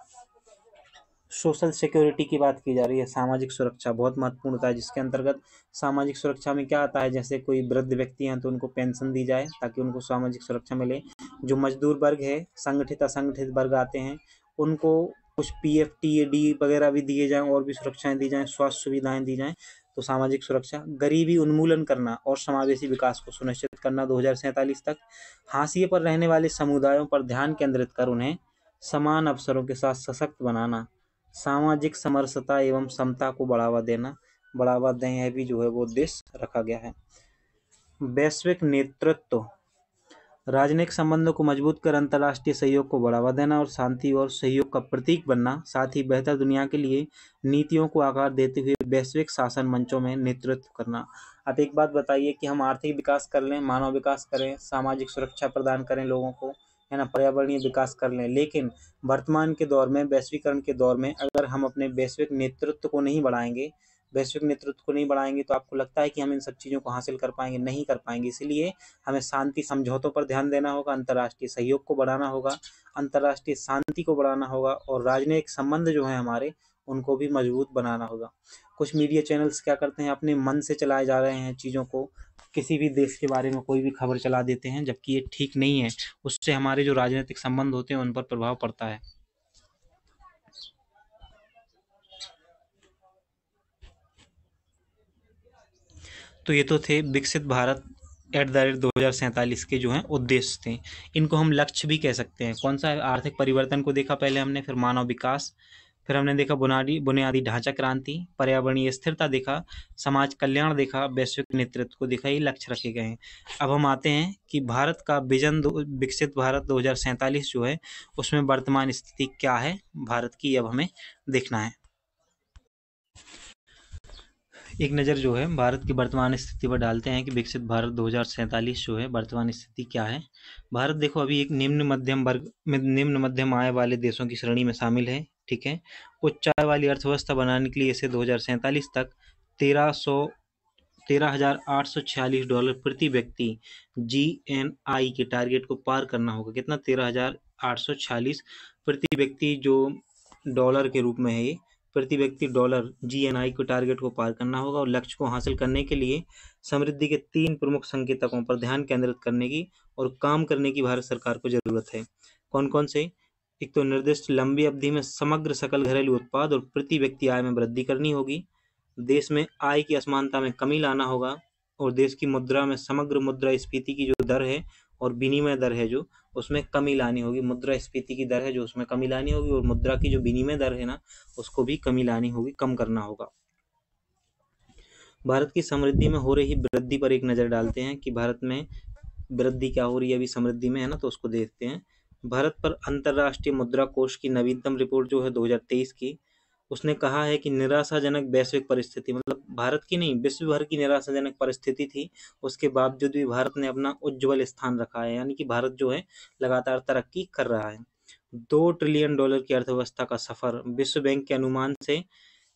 सोशल सिक्योरिटी की बात की जा रही है। सामाजिक सुरक्षा बहुत महत्वपूर्ण होता है, जिसके अंतर्गत सामाजिक सुरक्षा में क्या आता है, जैसे कोई वृद्ध व्यक्ति हैं तो उनको पेंशन दी जाए ताकि उनको सामाजिक सुरक्षा मिले। जो मजदूर वर्ग है, संगठित असंगठित वर्ग आते हैं, उनको कुछ PF TAD वगैरह भी दिए जाएं और भी सुरक्षाएं दी जाएं, स्वास्थ्य सुविधाएं दी जाएं। तो सामाजिक सुरक्षा, गरीबी उन्मूलन करना और समावेशी विकास को सुनिश्चित करना 2047 तक। हाशिए पर रहने वाले समुदायों पर ध्यान केंद्रित कर उन्हें समान अवसरों के साथ सशक्त बनाना। सामाजिक समरसता एवं समता को बढ़ावा दें, यह भी जो है वो उद्देश्य रखा गया है। वैश्विक नेतृत्व, राजनयिक संबंधों को मजबूत कर अंतर्राष्ट्रीय सहयोग को बढ़ावा देना और शांति और सहयोग का प्रतीक बनना, साथ ही बेहतर दुनिया के लिए नीतियों को आकार देते हुए वैश्विक शासन मंचों में नेतृत्व करना। अब एक बात बताइए कि हम आर्थिक विकास कर लें, मानव विकास करें, सामाजिक सुरक्षा प्रदान करें लोगों को, है ना, पर्यावरणीय विकास कर लें, लेकिन वर्तमान के दौर में, वैश्वीकरण के दौर में अगर हम अपने वैश्विक नेतृत्व को नहीं बढ़ाएंगे, तो आपको लगता है कि हम इन सब चीज़ों को हासिल कर पाएंगे? नहीं कर पाएंगे। इसलिए हमें शांति समझौतों पर ध्यान देना होगा, अंतर्राष्ट्रीय सहयोग को बढ़ाना होगा, अंतर्राष्ट्रीय शांति को बढ़ाना होगा और राजनयिक संबंध जो हैं हमारे, उनको भी मजबूत बनाना होगा। कुछ मीडिया चैनल्स क्या करते हैं, अपने मन से चलाए जा रहे हैं चीज़ों को, किसी भी देश के बारे में कोई भी खबर चला देते हैं, जबकि ये ठीक नहीं है। उससे हमारे जो राजनीतिक संबंध होते हैं उन पर प्रभाव पड़ता है। तो ये तो थे विकसित भारत @ 2047 के जो हैं उद्देश्य थे। इनको हम लक्ष्य भी कह सकते हैं। कौन सा है? आर्थिक परिवर्तन को देखा पहले हमने, फिर मानव विकास, फिर हमने देखा बुनियादी ढांचा क्रांति, पर्यावरणीय स्थिरता देखा, समाज कल्याण देखा, वैश्विक नेतृत्व को देखा, ये लक्ष्य रखे गए हैं। अब हम आते हैं कि भारत का विजन विकसित भारत 2047 जो है उसमें वर्तमान स्थिति क्या है भारत की, अब हमें देखना है। एक नज़र जो है भारत की वर्तमान स्थिति पर डालते हैं कि विकसित भारत 2047 जो है वर्तमान स्थिति क्या है। भारत देखो अभी एक निम्न मध्यम आय वाले देशों की श्रेणी में शामिल है, ठीक है। उच्च आय वाली अर्थव्यवस्था बनाने के लिए इसे 2047 तक $13,846 प्रति व्यक्ति GNI के टारगेट को पार करना होगा। कितना? 13,846 प्रति व्यक्ति, जो डॉलर के रूप में है ये, प्रति व्यक्ति डॉलर GNI को टारगेट को पार करना होगा। और लक्ष्य को हासिल करने के लिए समृद्धि के 3 प्रमुख संकेतकों पर ध्यान केंद्रित करने की और काम करने की भारत सरकार को जरूरत है। कौन कौन से? एक तो निर्दिष्ट लंबी अवधि में समग्र सकल घरेलू उत्पाद और प्रति व्यक्ति आय में वृद्धि करनी होगी। देश में आय की असमानता में कमी लाना होगा और देश की मुद्रा में समग्र मुद्रास्फीति की जो दर है और विनिमय दर है जो, उसमें कमी लानी होगी। मुद्रास्फीति की दर है जो, उसमें कमी लानी होगी और मुद्रा की जो विनिमय दर है ना, उसको भी कमी लानी होगी, कम करना होगा। भारत की समृद्धि में हो रही वृद्धि पर एक नज़र डालते हैं कि भारत में वृद्धि क्या हो रही है अभी समृद्धि में, है ना, तो उसको देखते हैं। भारत पर अंतर्राष्ट्रीय मुद्रा कोष की नवीनतम रिपोर्ट जो है 2023 की, उसने कहा है कि निराशाजनक वैश्विक परिस्थिति, मतलब भारत की नहीं, विश्व भर की निराशाजनक परिस्थिति थी, उसके बावजूद भी भारत ने अपना उज्ज्वल स्थान रखा है। यानी कि भारत जो है लगातार तरक्की कर रहा है। $2 ट्रिलियन की अर्थव्यवस्था का सफर, विश्व बैंक के अनुमान से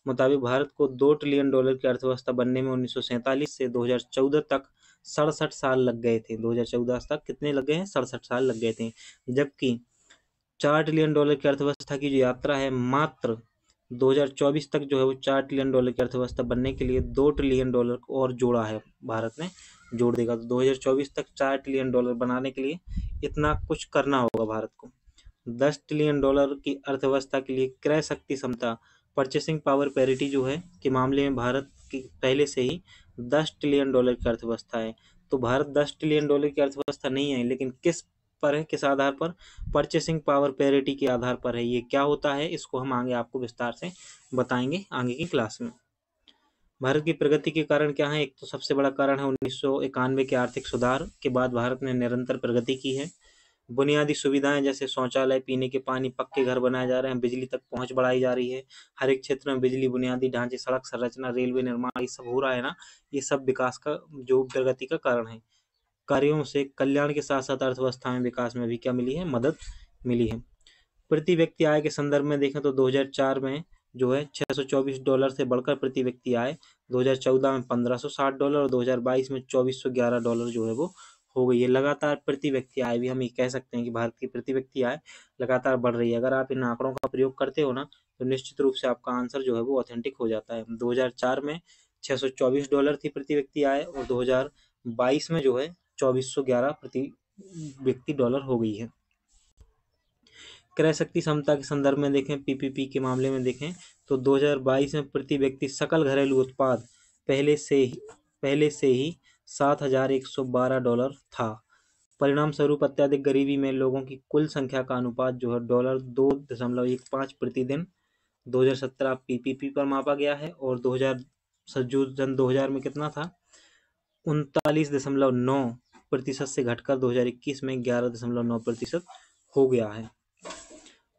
मुताबिक भारत को $2 ट्रिलियन की अर्थव्यवस्था बनने में 1947 से 2014 तक 67 साल लग गए थे। 2014 तक कितने लग गए हैं? 67 साल लग गए थे। जबकि $4 ट्रिलियन की अर्थव्यवस्था की जो यात्रा है, मात्र 2024 तक जो है वो $4 ट्रिलियन की अर्थव्यवस्था बनने के लिए $2 ट्रिलियन और जोड़ा है, भारत ने जोड़ देगा। तो 2024 तक $4 ट्रिलियन बनाने के लिए इतना कुछ करना होगा भारत को। 10 ट्रिलियन डॉलर की अर्थव्यवस्था के लिए क्रय शक्ति क्षमता, परचेसिंग पावर पैरिटी जो है के मामले में भारत की पहले से ही 10 ट्रिलियन डॉलर की अर्थव्यवस्था है। तो भारत 10 ट्रिलियन डॉलर की अर्थव्यवस्था नहीं है, लेकिन किस पर है, किस आधार पर? परचेसिंग पावर पैरिटी के आधार पर है। ये क्या होता है, इसको हम आगे आपको विस्तार से बताएंगे आगे की क्लास में। भारत की प्रगति के कारण क्या है? एक तो सबसे बड़ा कारण है 1991 के आर्थिक सुधार के बाद भारत ने निरंतर प्रगति की है। बुनियादी सुविधाएं जैसे शौचालय, पीने के पानी, पक्के घर बनाए जा रहे हैं, बिजली तक पहुंच बढ़ाई जा रही है। हर एक क्षेत्र में बिजली, बुनियादी ढांचे, सड़क संरचना, रेलवे निर्माण, ये सब हो रहा है ना। ये सब विकास का, जो प्रगति का कारण है। कार्यों से कल्याण के साथ साथ अर्थव्यवस्था में विकास में भी क्या मिली है? मदद मिली है। प्रति व्यक्ति आय के संदर्भ में देखें तो 2004 में जो है $624 से बढ़कर प्रति व्यक्ति आय 2014 में $1560 और 2022 में $2411 जो है वो हो गई है। लगातार प्रति व्यक्ति आय भी हम ये कह सकते हैं कि भारत की प्रति व्यक्ति आय लगातार बढ़ रही है। अगर आप इन आंकड़ों का प्रयोग करते हो ना, तो निश्चित रूप से आपका आंसर जो है वो ऑथेंटिक हो जाता है। 2004 में $624 थी प्रति व्यक्ति आय और 2022 में जो है 2411 प्रति व्यक्ति डॉलर हो गई है। क्रय शक्ति क्षमता के संदर्भ में देखें, पीपीपी के मामले में देखें तो 2022 में प्रति व्यक्ति सकल घरेलू उत्पाद पहले से ही $7,112 था। परिणाम स्वरूप अत्यधिक गरीबी में लोगों की कुल संख्या का अनुपात जो है $2.15 प्रतिदिन 2017 पीपीपी पर मापा गया है और 2000 में कितना था? 39.9% से घटकर 2021 में 11.9% हो गया है।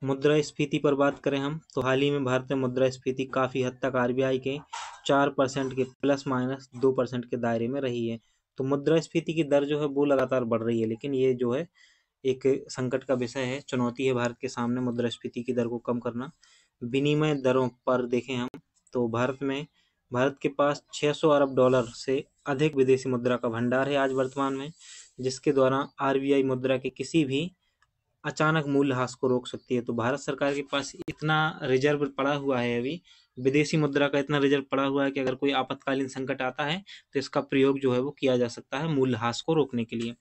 मुद्रास्फीति पर बात करें हम तो हाल ही में भारत में मुद्रास्फीति काफ़ी हद तक आरबीआई के 4% के ±2% के दायरे में रही है। तो मुद्रास्फीति की दर जो है वो लगातार बढ़ रही है, लेकिन ये जो है एक संकट का विषय है, चुनौती है भारत के सामने मुद्रास्फीति की दर को कम करना। विनिमय दरों पर देखें हम तो भारत के पास $600 अरब से अधिक विदेशी मुद्रा का भंडार है आज वर्तमान में, जिसके द्वारा आरबीआई मुद्रा के किसी भी अचानक मूल्यह्रास को रोक सकती है। तो भारत सरकार के पास इतना रिजर्व पड़ा हुआ है, अभी विदेशी मुद्रा का इतना रिजर्व पड़ा हुआ है कि अगर कोई आपातकालीन संकट आता है तो इसका प्रयोग जो है वो किया जा सकता है मूल्यह्रास को रोकने के लिए।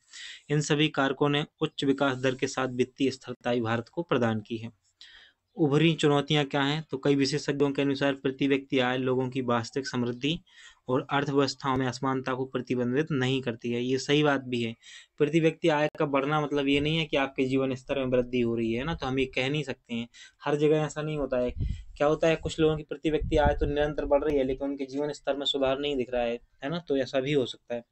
इन सभी कारकों ने उच्च विकास दर के साथ वित्तीय स्थिरता भारत को प्रदान की है। उभरी चुनौतियां क्या हैं? तो कई विशेषज्ञों के अनुसार प्रति व्यक्ति आय लोगों की वास्तविक समृद्धि और अर्थव्यवस्थाओं में असमानता को प्रतिबंधित नहीं करती है। ये सही बात भी है। प्रति व्यक्ति आय का बढ़ना मतलब ये नहीं है कि आपके जीवन स्तर में वृद्धि हो रही है ना, तो हम ये कह नहीं सकते हैं। हर जगह ऐसा नहीं होता है। क्या होता है, कुछ लोगों की प्रति व्यक्ति आय तो निरंतर बढ़ रही है लेकिन उनके जीवन स्तर में सुधार नहीं दिख रहा है ना, तो ऐसा भी हो सकता है।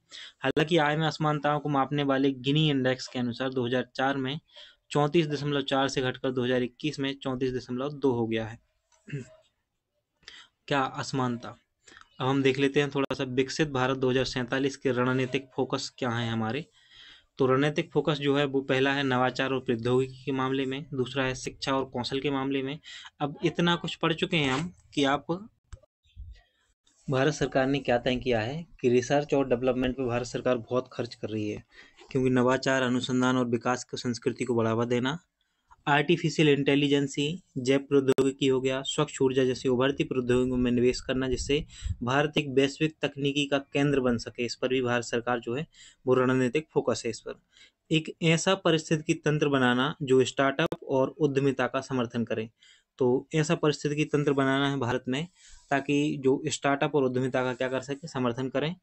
हालांकि आय में असमानताओं को मापने वाले गिनी इंडेक्स के अनुसार 2004 में 34.4 से घटकर 2021 में 34.2 हो गया है। क्या असमानता? अब हम देख लेते हैं थोड़ा सा विकसित भारत 2047 के रणनीतिक फोकस क्या है हमारे। तो रणनीतिक फोकस जो है वो पहला है नवाचार और प्रौद्योगिकी के मामले में, दूसरा है शिक्षा और कौशल के मामले में। अब इतना कुछ पढ़ चुके हैं हम कि आप भारत सरकार ने क्या तय किया है कि रिसर्च और डेवलपमेंट पे भारत सरकार बहुत खर्च कर रही है, क्योंकि नवाचार, अनुसंधान और विकास की संस्कृति को बढ़ावा देना, आर्टिफिशियल इंटेलिजेंसी, जैव प्रौद्योगिकी हो गया, स्वच्छ ऊर्जा जैसी उभरती प्रौद्योगिकियों में निवेश करना, जिससे भारत एक वैश्विक तकनीकी का केंद्र बन सके, इस पर भी भारत सरकार जो है वो रणनीतिक फोकस है इस पर। एक ऐसा परिस्थिति तंत्र बनाना जो स्टार्टअप और उद्यमिता का समर्थन करे। तो ऐसा परिस्थिति तंत्र बनाना है भारत में ताकि जो स्टार्टअप और उद्यमिता का क्या कर सके, समर्थन करें, है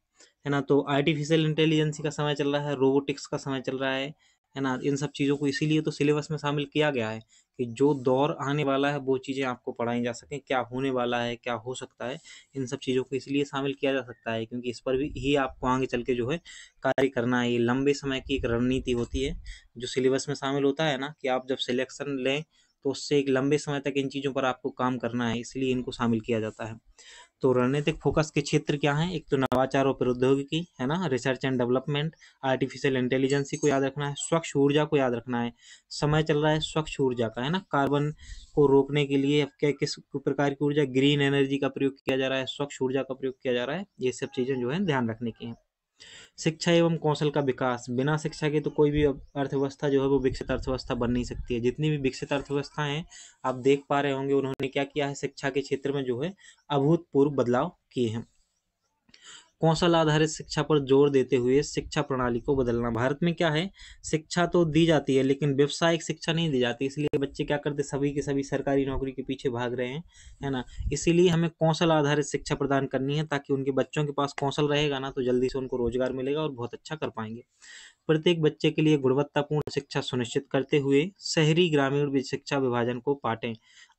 ना। तो आर्टिफिशियल इंटेलिजेंसी का समय चल रहा है, रोबोटिक्स का समय चल रहा है ना। इन सब चीज़ों को इसीलिए तो सिलेबस में शामिल किया गया है कि जो दौर आने वाला है वो चीज़ें आपको पढ़ाई जा सकें, क्या होने वाला है, क्या हो सकता है। इन सब चीज़ों को इसलिए शामिल किया जा सकता है क्योंकि इस पर भी ही आपको आगे चल के जो है कार्य करना है। ये लंबे समय की एक रणनीति होती है जो सिलेबस में शामिल होता है ना, कि आप जब सिलेक्शन लें तो उससे एक लंबे समय तक इन चीज़ों पर आपको काम करना है, इसलिए इनको शामिल किया जाता है। तो रणनीतिक फोकस के क्षेत्र क्या हैं? एक तो नवाचार और प्रौद्योगिकी, है ना, research and development, artificial intelligence को याद रखना है, स्वच्छ ऊर्जा को याद रखना है। समय चल रहा है स्वच्छ ऊर्जा का, है ना। कार्बन को रोकने के लिए अब क्या, किस प्रकार की ऊर्जा, ग्रीन एनर्जी का प्रयोग किया जा रहा है, स्वच्छ ऊर्जा का प्रयोग किया जा रहा है। ये सब चीज़ें जो है ध्यान रखने की हैं। शिक्षा एवं कौशल का विकास, बिना शिक्षा के तो कोई भी अर्थव्यवस्था जो है वो विकसित अर्थव्यवस्था बन नहीं सकती है। जितनी भी विकसित अर्थव्यवस्था हैं आप देख पा रहे होंगे, उन्होंने क्या किया है, शिक्षा के क्षेत्र में जो है अभूतपूर्व बदलाव किए हैं। कौशल आधारित शिक्षा पर जोर देते हुए शिक्षा प्रणाली को बदलना। भारत में क्या है, शिक्षा तो दी जाती है लेकिन व्यावसायिक शिक्षा नहीं दी जाती, इसलिए बच्चे क्या करते, सभी के सभी सरकारी नौकरी के पीछे भाग रहे हैं, है ना। इसीलिए हमें कौशल आधारित शिक्षा प्रदान करनी है, ताकि उनके बच्चों के पास कौशल रहेगा ना, तो जल्दी से उनको रोजगार मिलेगा और बहुत अच्छा कर पाएंगे। प्रत्येक बच्चे के लिए गुणवत्तापूर्ण शिक्षा सुनिश्चित करते हुए शहरी ग्रामीण शिक्षा विभाजन को पाटें,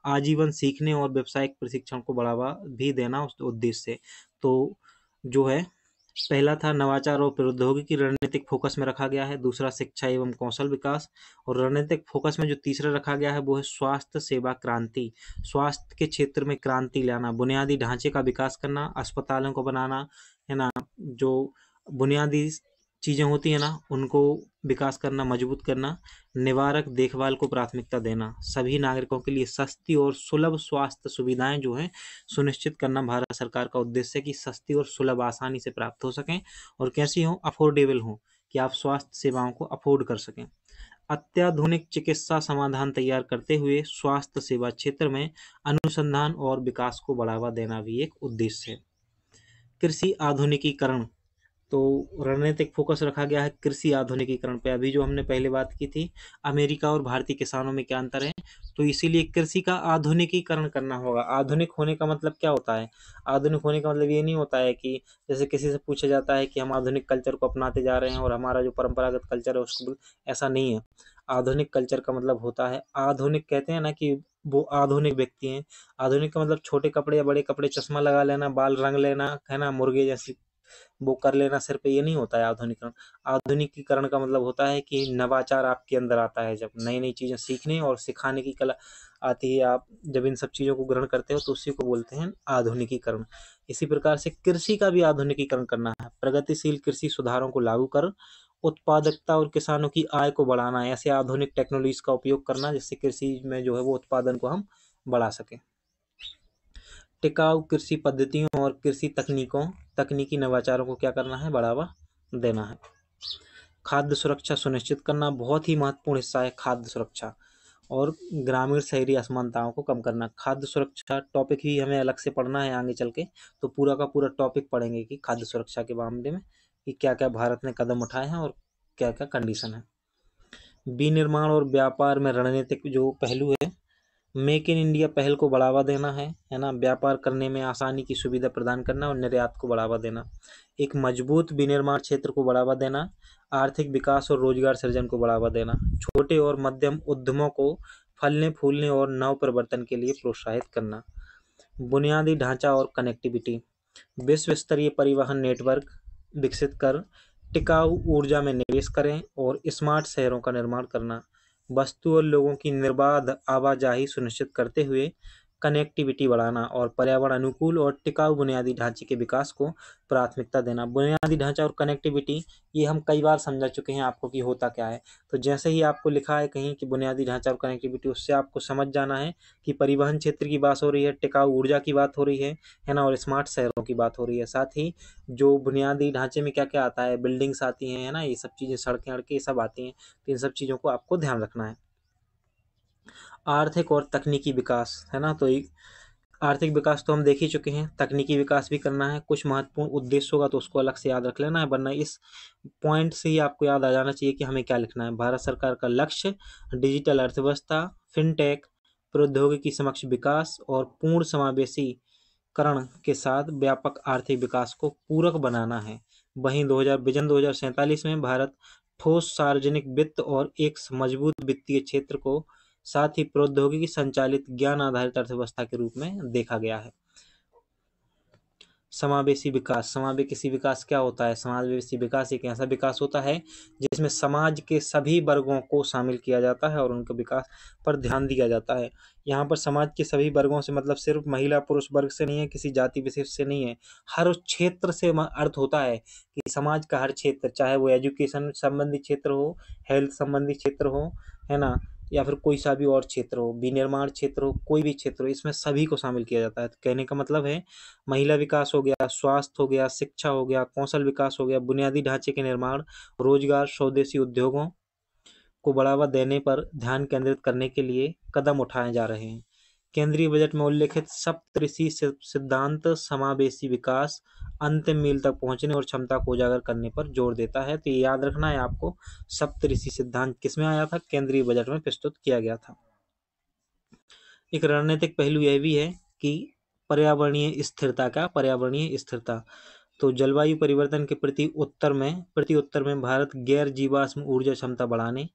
आजीवन सीखने और व्यावसायिक प्रशिक्षण को बढ़ावा भी देना उस उद्देश्य से। तो जो है, पहला था नवाचार और प्रौद्योगिकी रणनीतिक फोकस में रखा गया है, दूसरा शिक्षा एवं कौशल विकास, और रणनीतिक फोकस में जो तीसरा रखा गया है वो है स्वास्थ्य सेवा क्रांति। स्वास्थ्य के क्षेत्र में क्रांति लाना, बुनियादी ढांचे का विकास करना, अस्पतालों को बनाना, है ना, जो बुनियादी चीज़ें होती है ना उनको विकास करना, मजबूत करना, निवारक देखभाल को प्राथमिकता देना, सभी नागरिकों के लिए सस्ती और सुलभ स्वास्थ्य सुविधाएं जो हैं सुनिश्चित करना भारत सरकार का उद्देश्य है, कि सस्ती और सुलभ आसानी से प्राप्त हो सकें और कैसी हों, अफोर्डेबल हों, कि आप स्वास्थ्य सेवाओं को अफोर्ड कर सकें। अत्याधुनिक चिकित्सा समाधान तैयार करते हुए स्वास्थ्य सेवा क्षेत्र में अनुसंधान और विकास को बढ़ावा देना भी एक उद्देश्य है। कृषि आधुनिकीकरण, तो रणनीतिक फोकस रखा गया है कृषि आधुनिकीकरण पे। अभी जो हमने पहले बात की थी, अमेरिका और भारतीय किसानों में क्या अंतर है, तो इसीलिए कृषि का आधुनिकीकरण करना होगा। आधुनिक होने का मतलब क्या होता है, आधुनिक होने का मतलब ये नहीं होता है कि जैसे किसी से पूछा जाता है कि हम आधुनिक कल्चर को अपनाते जा रहे हैं और हमारा जो परंपरागत कल्चर है उसको, ऐसा नहीं है। आधुनिक कल्चर का मतलब होता है, आधुनिक कहते हैं ना कि वो आधुनिक व्यक्ति हैं। आधुनिक का मतलब छोटे कपड़े या बड़े कपड़े, चश्मा लगा लेना, बाल रंग लेना, है ना, मुर्गे जैसी वो कर लेना सिर पे, ये नहीं होता है आधुनिकीकरण। आधुनिकीकरण का मतलब होता है कि नवाचार आपके अंदर आता है, जब नई नई चीजें सीखने और सिखाने की कला आती है, आप जब इन सब चीजों को ग्रहण करते हो तो उसी को बोलते हैं आधुनिकीकरण। इसी प्रकार से कृषि का भी आधुनिकीकरण करना है, प्रगतिशील कृषि सुधारों को लागू कर उत्पादकता और किसानों की आय को बढ़ाना है, ऐसे आधुनिक टेक्नोलॉजीज का उपयोग करना जिससे कृषि में जो है वो उत्पादन को हम बढ़ा सकें। टिकाऊ कृषि पद्धतियों और कृषि तकनीकी नवाचारों को क्या करना है, बढ़ावा देना है। खाद्य सुरक्षा सुनिश्चित करना बहुत ही महत्वपूर्ण हिस्सा है, खाद्य सुरक्षा और ग्रामीण शहरी असमानताओं को कम करना। खाद्य सुरक्षा टॉपिक ही हमें अलग से पढ़ना है आगे चल के, तो पूरा का पूरा टॉपिक पढ़ेंगे कि खाद्य सुरक्षा के मामले में कि क्या क्या भारत ने कदम उठाए हैं और क्या क्या कंडीशन है। विनिर्माण और व्यापार में रणनीतिक जो पहलू है, मेक इन इंडिया पहल को बढ़ावा देना है ना, व्यापार करने में आसानी की सुविधा प्रदान करना और निर्यात को बढ़ावा देना, एक मजबूत विनिर्माण क्षेत्र को बढ़ावा देना, आर्थिक विकास और रोजगार सृजन को बढ़ावा देना, छोटे और मध्यम उद्यमों को फलने फूलने और नव प्रवर्तन के लिए प्रोत्साहित करना, बुनियादी ढांचा और कनेक्टिविटी, विश्व स्तरीय परिवहन नेटवर्क विकसित कर टिकाऊ ऊर्जा में निवेश करें और स्मार्ट शहरों का निर्माण करना, वस्तु और लोगों की निर्बाध आवाजाही सुनिश्चित करते हुए कनेक्टिविटी बढ़ाना और पर्यावरण अनुकूल और टिकाऊ बुनियादी ढांचे के विकास को प्राथमिकता देना। बुनियादी ढांचा और कनेक्टिविटी ये हम कई बार समझा चुके हैं आपको कि होता क्या है, तो जैसे ही आपको लिखा है कहीं कि बुनियादी ढांचा और कनेक्टिविटी, उससे आपको समझ जाना है कि परिवहन क्षेत्र की बात हो रही है, टिकाऊ ऊर्जा की बात हो रही है ना, और स्मार्ट शहरों की बात हो रही है। साथ ही जो बुनियादी ढांचे में क्या क्या आता है, बिल्डिंग्स आती हैं, है ना, ये सब चीज़ें, सड़कें अड़के ये सब आती हैं, तो इन सब चीज़ों को आपको ध्यान रखना है। आर्थिक और तकनीकी विकास, है ना, तो आर्थिक विकास तो हम देख ही चुके हैं, तकनीकी विकास भी करना है। कुछ महत्वपूर्ण उद्देश्य होगा तो उसको अलग से याद रख लेना है, वरना इस पॉइंट से ही आपको याद आ जाना चाहिए कि हमें क्या लिखना है। भारत सरकार का लक्ष्य डिजिटल अर्थव्यवस्था, फिनटेक, प्रौद्योगिकी समक्ष विकास और पूर्ण समावेशीकरण के साथ व्यापक आर्थिक विकास को पूरक बनाना है। वहीं 2047 में भारत ठोस सार्वजनिक वित्त और एक मजबूत वित्तीय क्षेत्र को साथ ही प्रौद्योगिकी संचालित ज्ञान आधारित अर्थव्यवस्था के रूप में देखा गया है। समावेशी विकास, समावेशी विकास क्या होता है, समावेशी विकास एक ऐसा विकास होता है जिसमें समाज के सभी वर्गों को शामिल किया जाता है और उनके विकास पर ध्यान दिया जाता है। यहाँ पर समाज के सभी वर्गों से मतलब सिर्फ महिला पुरुष वर्ग से नहीं है, किसी जाति विशेष से नहीं है, हर क्षेत्र से अर्थ होता है कि समाज का हर क्षेत्र, चाहे वो एजुकेशन संबंधी क्षेत्र हो, हेल्थ संबंधी क्षेत्र हो, है ना, या फिर कोई सा भी और क्षेत्र हो, विनिर्माण क्षेत्र हो, कोई भी क्षेत्र हो, इसमें सभी को शामिल किया जाता है। तो कहने का मतलब है महिला विकास हो गया, स्वास्थ्य हो गया, शिक्षा हो गया, कौशल विकास हो गया, बुनियादी ढांचे के निर्माण, रोजगार, स्वदेशी उद्योगों को बढ़ावा देने पर ध्यान केंद्रित करने के लिए कदम उठाए जा रहे हैं। केंद्रीय बजट में उल्लेखित सप्तऋषि सिद्धांत समावेशी विकास, अंतिम मील तक पहुंचने और क्षमता को उजागर करने पर जोर देता है। तो ये याद रखना है आपको, सप्तऋषि सिद्धांत किसमें आया था? केंद्रीय बजट में प्रस्तुत किया गया था। एक रणनीतिक पहलू यह भी है कि पर्यावरणीय स्थिरता। तो जलवायु परिवर्तन के प्रति उत्तर में भारत गैर जीवाश्म ऊर्जा क्षमता बढ़ाने,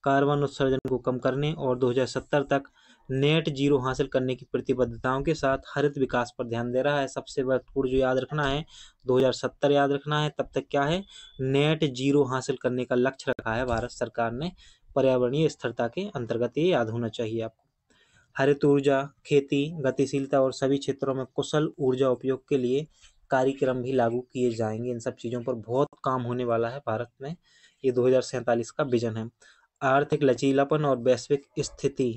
कार्बन उत्सर्जन को कम करने और 2070 तक नेट जीरो हासिल करने की प्रतिबद्धताओं के साथ हरित विकास पर ध्यान दे रहा है। सबसे महत्वपूर्ण जो याद रखना है, 2070 याद रखना है। तब तक क्या है? नेट जीरो हासिल करने का लक्ष्य रखा है भारत सरकार ने पर्यावरणीय स्थिरता के अंतर्गत। ये याद होना चाहिए आपको। हरित ऊर्जा, खेती, गतिशीलता और सभी क्षेत्रों में कुशल ऊर्जा उपयोग के लिए कार्यक्रम भी लागू किए जाएंगे। इन सब चीज़ों पर बहुत काम होने वाला है भारत में। ये 2047 का विजन है। आर्थिक लचीलापन और वैश्विक स्थिति,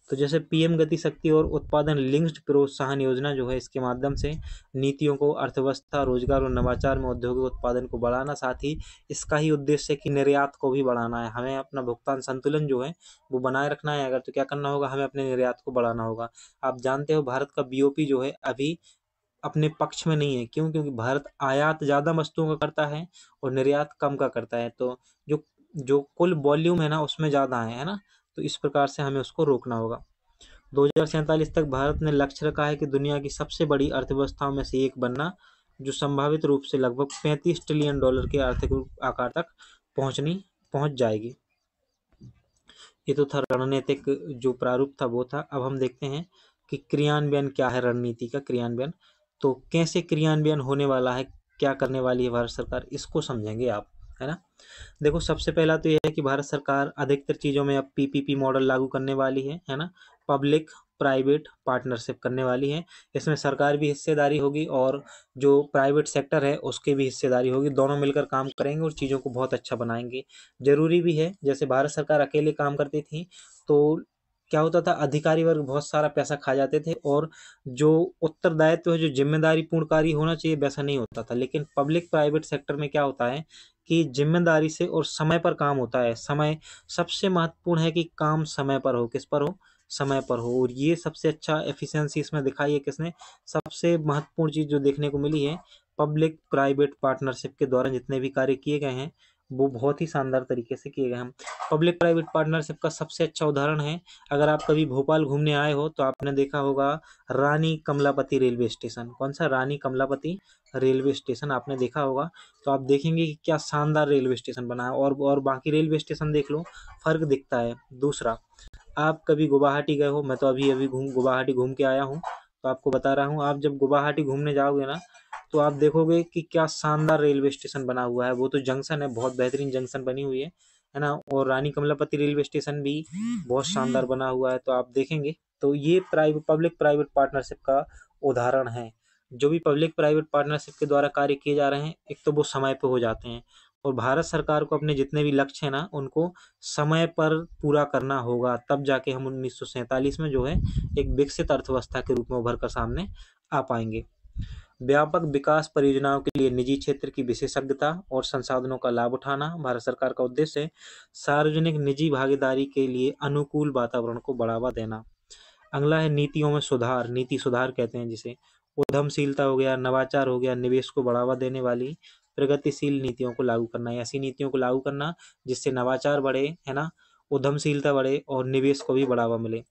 तो जैसे पीएम गति शक्ति और उत्पादन लिंक्ड प्रोत्साहन योजना जो है, इसके माध्यम से नीतियों को अर्थव्यवस्था, रोजगार और नवाचार में औद्योगिक उत्पादन को बढ़ाना, साथ ही इसका ही उद्देश्य है कि निर्यात को भी बढ़ाना है। हमें अपना भुगतान संतुलन जो है वो बनाए रखना है। अगर तो क्या करना होगा? हमें अपने निर्यात को बढ़ाना होगा। आप जानते हो भारत का बीओपी जो है अभी अपने पक्ष में नहीं है। क्यों? क्योंकि भारत आयात ज़्यादा वस्तुओं का करता है और निर्यात कम का करता है। तो जो जो कुल वॉल्यूम है ना, उसमें ज़्यादा है ना। तो इस प्रकार से हमें उसको रोकना होगा। 2047 तक भारत ने लक्ष्य रखा है कि दुनिया की सबसे बड़ी अर्थव्यवस्थाओं में से एक बनना, जो संभावित रूप से लगभग $35 ट्रिलियन के आर्थिक आकार तक पहुंच जाएगी। ये तो था रणनीतिक जो प्रारूप था वो था। अब हम देखते हैं कि क्रियान्वयन क्या है, रणनीति का क्रियान्वयन। तो कैसे क्रियान्वयन होने वाला है, क्या करने वाली है भारत सरकार, इसको समझेंगे आप, है ना। देखो, सबसे पहला तो यह है कि भारत सरकार अधिकतर चीज़ों में अब पीपीपी मॉडल लागू करने वाली है ना। पब्लिक प्राइवेट पार्टनरशिप करने वाली है। इसमें सरकार भी हिस्सेदारी होगी और जो प्राइवेट सेक्टर है उसकी भी हिस्सेदारी होगी। दोनों मिलकर काम करेंगे और चीज़ों को बहुत अच्छा बनाएंगे। जरूरी भी है। जैसे भारत सरकार अकेले काम करती थी तो क्या होता था, अधिकारी वर्ग बहुत सारा पैसा खा जाते थे और जो उत्तरदायित्व है, जो जिम्मेदारी पूर्ण कार्य होना चाहिए, वैसा नहीं होता था। लेकिन पब्लिक प्राइवेट सेक्टर में क्या होता है कि जिम्मेदारी से और समय पर काम होता है। समय सबसे महत्वपूर्ण है कि काम समय पर हो। किस पर हो? समय पर हो। और ये सबसे अच्छा एफिशिएंसी इसमें दिखाई है किसने? सबसे महत्वपूर्ण चीज़ जो देखने को मिली है, पब्लिक प्राइवेट पार्टनरशिप के द्वारा जितने भी कार्य किए गए हैं वो बहुत ही शानदार तरीके से किए गए हैं। पब्लिक प्राइवेट पार्टनरशिप का सबसे अच्छा उदाहरण है, अगर आप कभी भोपाल घूमने आए हो तो आपने देखा होगा रानी कमलापति रेलवे स्टेशन। कौन सा? रानी कमलापति रेलवे स्टेशन आपने देखा होगा। तो आप देखेंगे कि क्या शानदार रेलवे स्टेशन बना है। और बाकी रेलवे स्टेशन देख लो, फर्क दिखता है। दूसरा, आप कभी गुवाहाटी गए हो? मैं तो अभी अभी गुवाहाटी घूम के आया हूँ, तो आपको बता रहा हूँ। आप जब गुवाहाटी घूमने जाओगे ना तो आप देखोगे कि क्या शानदार रेलवे स्टेशन बना हुआ है। वो तो जंक्शन है, बहुत बेहतरीन जंक्शन बनी हुई है ना। और रानी कमलापति रेलवे स्टेशन भी बहुत शानदार बना हुआ है। तो आप देखेंगे तो ये पब्लिक प्राइवेट पार्टनरशिप का उदाहरण है। जो भी पब्लिक प्राइवेट पार्टनरशिप के द्वारा कार्य किए जा रहे हैं, एक तो वो समय पे हो जाते हैं और भारत सरकार को अपने जितने भी लक्ष्य हैं ना उनको समय पर पूरा करना होगा। तब जाके हम 1947 में जो है एक विकसित अर्थव्यवस्था के रूप में उभर कर सामने आ पाएंगे। व्यापक विकास परियोजनाओं के लिए निजी क्षेत्र की विशेषज्ञता और संसाधनों का लाभ उठाना भारत सरकार का उद्देश्य है। सार्वजनिक निजी भागीदारी के लिए अनुकूल वातावरण को बढ़ावा देना। अगला है नीतियों में सुधार। नीति सुधार कहते हैं जिसे। उद्यमशीलता हो गया, नवाचार हो गया, निवेश को बढ़ावा देने वाली प्रगतिशील नीतियों को लागू करना। ऐसी नीतियों को लागू करना जिससे नवाचार बढ़े, है ना, उद्यमशीलता बढ़े और निवेश को भी बढ़ावा मिले।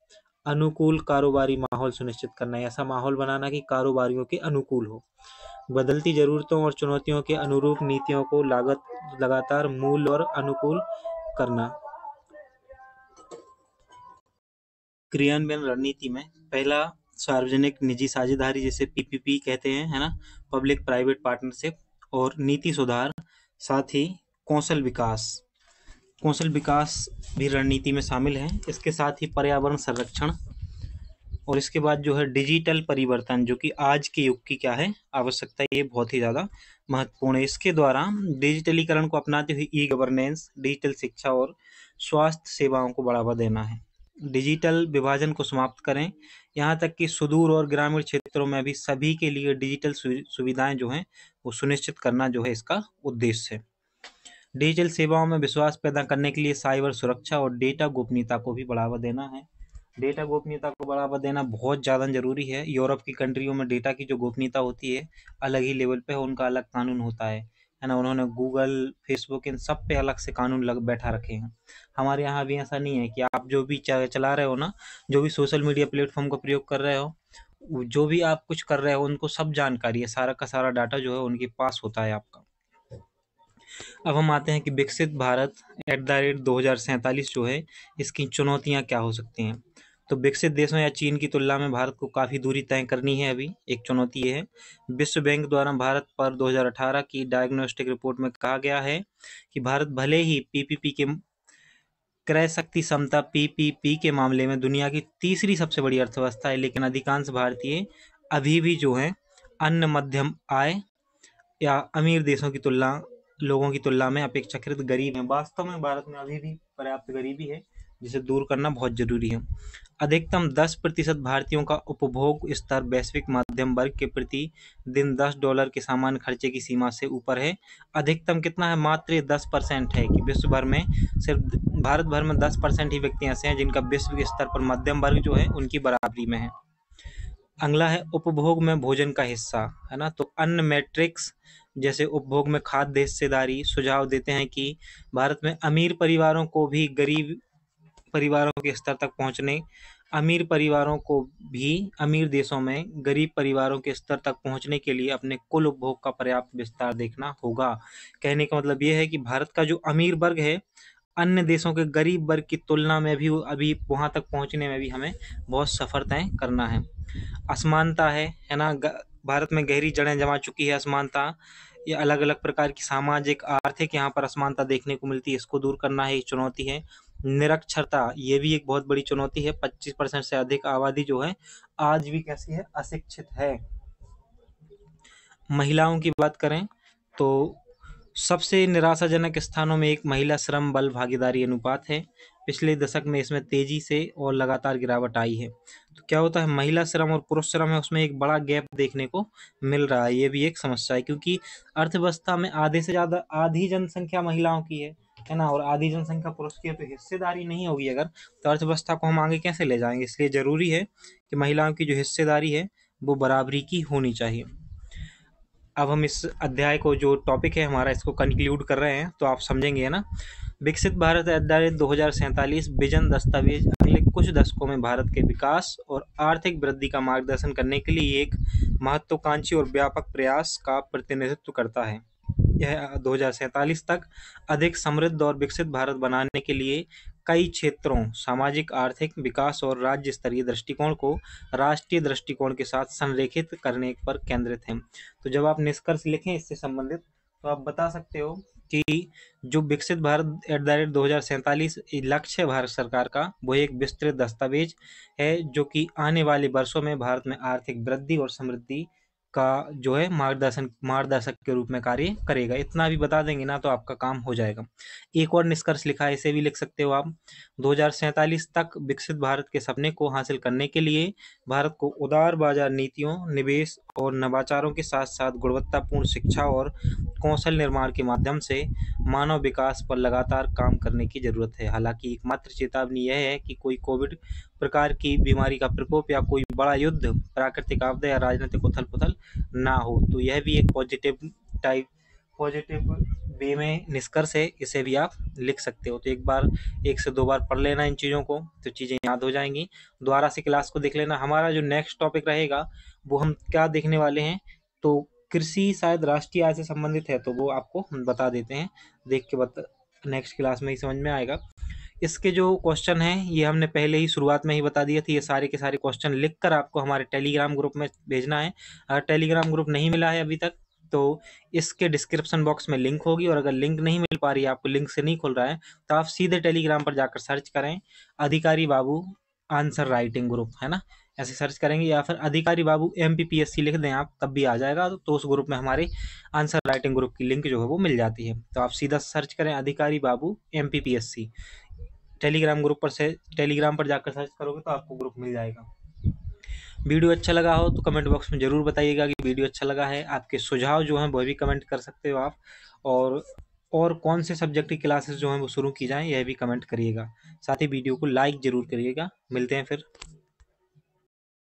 अनुकूल कारोबारी माहौल सुनिश्चित करना। ऐसा माहौल बनाना कि कारोबारियों के अनुकूल हो। बदलती जरूरतों और चुनौतियों के अनुरूप नीतियों को लगातार मूल और अनुकूल करना। क्रियान्वयन रणनीति में पहला, सार्वजनिक निजी साझेदारी जिसे पीपीपी कहते हैं, है ना, पब्लिक प्राइवेट पार्टनरशिप। और नीति सुधार, साथ ही कौशल विकास भी रणनीति में शामिल है। इसके साथ ही पर्यावरण संरक्षण और इसके बाद जो है डिजिटल परिवर्तन, जो कि आज के युग की क्या है आवश्यकता है, ये बहुत ही ज़्यादा महत्वपूर्ण है। इसके द्वारा डिजिटलीकरण को अपनाते हुए ई गवर्नेंस, डिजिटल शिक्षा और स्वास्थ्य सेवाओं को बढ़ावा देना है। डिजिटल विभाजन को समाप्त करें, यहाँ तक कि सुदूर और ग्रामीण क्षेत्रों में भी सभी के लिए डिजिटल सुविधाएं जो हैं वो सुनिश्चित करना जो है इसका उद्देश्य है। डिजिटल सेवाओं में विश्वास पैदा करने के लिए साइबर सुरक्षा और डेटा गोपनीयता को भी बढ़ावा देना है। डेटा गोपनीयता को बढ़ावा देना बहुत ज़्यादा ज़रूरी है। यूरोप की कंट्रियों में डेटा की जो गोपनीयता होती है अलग ही लेवल पे है, उनका अलग कानून होता है ना। उन्होंने गूगल, फेसबुक इन सब पे अलग से कानून लग बैठा रखे हैं। हमारे यहाँ भी ऐसा नहीं है कि आप जो भी चला रहे हो ना, जो भी सोशल मीडिया प्लेटफॉर्म का प्रयोग कर रहे हो, जो भी आप कुछ कर रहे हो, उनको सब जानकारी है, सारा का सारा डाटा जो है उनके पास होता है आपका। अब हम आते हैं कि विकसित भारत @2047 जो है, इसकी चुनौतियाँ क्या हो सकती हैं। तो विकसित देशों या चीन की तुलना में भारत को काफ़ी दूरी तय करनी है। अभी एक चुनौती ये है। विश्व बैंक द्वारा भारत पर 2018 की डायग्नोस्टिक रिपोर्ट में कहा गया है कि भारत भले ही पीपीपी के क्रय शक्ति क्षमता पीपीपी के मामले में दुनिया की तीसरी सबसे बड़ी अर्थव्यवस्था है, लेकिन अधिकांश भारतीय अभी भी जो है अन्य मध्यम आय या अमीर देशों की लोगों की तुलना में अपेक्षाकृत गरीब हैं। वास्तव में भारत में अभी भी पर्याप्त गरीबी है, जिसे दूर करना बहुत जरूरी है। अधिकतम 10% भारतीयों का उपभोग स्तर वैश्विक मध्यम वर्ग के प्रति दिन $10 के सामान्य खर्चे की सीमा से ऊपर है। अधिकतम कितना है? मात्र 10% है कि विश्व भर में सिर्फ भारत भर में 10% ही व्यक्ति ऐसे हैं जिनका विश्व स्तर पर मध्यम वर्ग जो है उनकी बराबरी में है। अगला है उपभोग में भोजन का हिस्सा, है ना। तो अन्य मैट्रिक्स जैसे उपभोग में खाद्य हिस्सेदारी सुझाव देते हैं कि भारत में अमीर परिवारों को भी गरीब परिवारों के स्तर तक पहुंचने अमीर परिवारों को भी अमीर देशों में गरीब परिवारों के स्तर तक पहुंचने के लिए अपने कुल उपभोग का पर्याप्त विस्तार देखना होगा। कहने का मतलब ये है कि भारत का जो अमीर वर्ग है, अन्य देशों के गरीब वर्ग की तुलना में भी अभी वहां तक पहुंचने में भी हमें बहुत सफर तय करना है। असमानता है ना। भारत में गहरी जड़ें जमा चुकी है असमानता। ये अलग अलग प्रकार की सामाजिक आर्थिक यहाँ पर असमानता देखने को मिलती है, इसको दूर करना है, ये चुनौती है। निरक्षरता, ये भी एक बहुत बड़ी चुनौती है। 25% से अधिक आबादी जो है आज भी कैसी है? अशिक्षित है। महिलाओं की बात करें तो सबसे निराशाजनक स्थानों में एक महिला श्रम बल भागीदारी अनुपात है। पिछले दशक में इसमें तेजी से और लगातार गिरावट आई है। तो क्या होता है, महिला श्रम और पुरुष श्रम है उसमें एक बड़ा गैप देखने को मिल रहा है। ये भी एक समस्या है क्योंकि अर्थव्यवस्था में आधे से ज़्यादा आधी जनसंख्या महिलाओं की है ना, और आधी जनसंख्या पुरुष की है। तो हिस्सेदारी नहीं होगी अगर, तो अर्थव्यवस्था को हम आगे कैसे ले जाएंगे। इसलिए ज़रूरी है कि महिलाओं की जो हिस्सेदारी है वो बराबरी की होनी चाहिए। अब हम इस अध्याय को, जो टॉपिक है हमारा, इसको कंक्लूड कर रहे हैं, तो आप समझेंगे, है ना। विकसित भारत @2047 विजन दस्तावेज अगले कुछ दशकों में भारत के विकास और आर्थिक वृद्धि का मार्गदर्शन करने के लिए एक महत्वाकांक्षी और व्यापक प्रयास का प्रतिनिधित्व करता है। यह 2047 तक अधिक समृद्ध और विकसित भारत बनाने के लिए कई क्षेत्रों, सामाजिक आर्थिक विकास और राज्य स्तरीय दृष्टिकोण को राष्ट्रीय दृष्टिकोण के साथ संरेखित करने पर केंद्रित है। तो जब आप निष्कर्ष लिखें इससे संबंधित, तो आप बता सकते हो कि जो विकसित भारत @2047 लक्ष्य है भारत सरकार का, वो एक विस्तृत दस्तावेज है जो कि आने वाले वर्षों में भारत में आर्थिक वृद्धि और समृद्धि का जो है मार्गदर्शक के रूप में कार्य करेगा। इतना भी बता देंगे ना तो आपका काम हो जाएगा। एक और निष्कर्ष लिखा है, इसे भी लिख सकते हो आप। 2047 तक विकसित भारत के सपने को हासिल करने के लिए भारत को उदार बाजार नीतियों, निवेश और नवाचारों के साथ साथ गुणवत्तापूर्ण शिक्षा और कौशल निर्माण के माध्यम से मानव विकास पर लगातार काम करने की जरूरत है। हालांकि एकमात्र चेतावनी यह है कि कोई कोविड प्रकार की बीमारी का प्रकोप या कोई बड़ा युद्ध, प्राकृतिक आपदा या राजनीतिक उथल पुथल ना हो। तो यह भी एक पॉजिटिव वे में निष्कर्ष है, इसे भी आप लिख सकते हो। तो एक से दो बार पढ़ लेना इन चीज़ों को, तो चीज़ें याद हो जाएंगी। दोबारा से क्लास को देख लेना। हमारा जो नेक्स्ट टॉपिक रहेगा वो हम क्या देखने वाले हैं, तो कृषि शायद राष्ट्रीय आय से संबंधित है, तो वो आपको हम बता देते हैं। देख के नेक्स्ट क्लास में ही समझ में आएगा। इसके जो क्वेश्चन हैं ये हमने पहले ही शुरुआत में ही बता दिए थे। ये सारे के सारे क्वेश्चन लिखकर आपको हमारे टेलीग्राम ग्रुप में भेजना है। अगर टेलीग्राम ग्रुप नहीं मिला है अभी तक, तो इसके डिस्क्रिप्शन बॉक्स में लिंक होगी, और अगर लिंक नहीं मिल पा रही है, आपको लिंक से नहीं खुल रहा है, तो आप सीधे टेलीग्राम पर जाकर सर्च करें अधिकारी बाबू आंसर राइटिंग ग्रुप, है ना, ऐसे सर्च करेंगे, या फिर अधिकारी बाबू MPPSC लिख दें आप, तब भी आ जाएगा। तो उस ग्रुप में हमारे आंसर राइटिंग ग्रुप की लिंक जो है वो मिल जाती है। तो आप सीधा सर्च करें अधिकारी बाबू MPPSC, टेलीग्राम पर जाकर सर्च करोगे तो आपको ग्रुप मिल जाएगा। वीडियो अच्छा लगा हो तो कमेंट बॉक्स में ज़रूर बताइएगा कि वीडियो अच्छा लगा है। आपके सुझाव जो हैं वो भी कमेंट कर सकते हो आप। और और कौन से सब्जेक्ट की क्लासेस जो हैं वो शुरू की जाएँ, यह भी कमेंट करिएगा। साथ ही वीडियो को लाइक ज़रूर करिएगा। मिलते हैं फिर।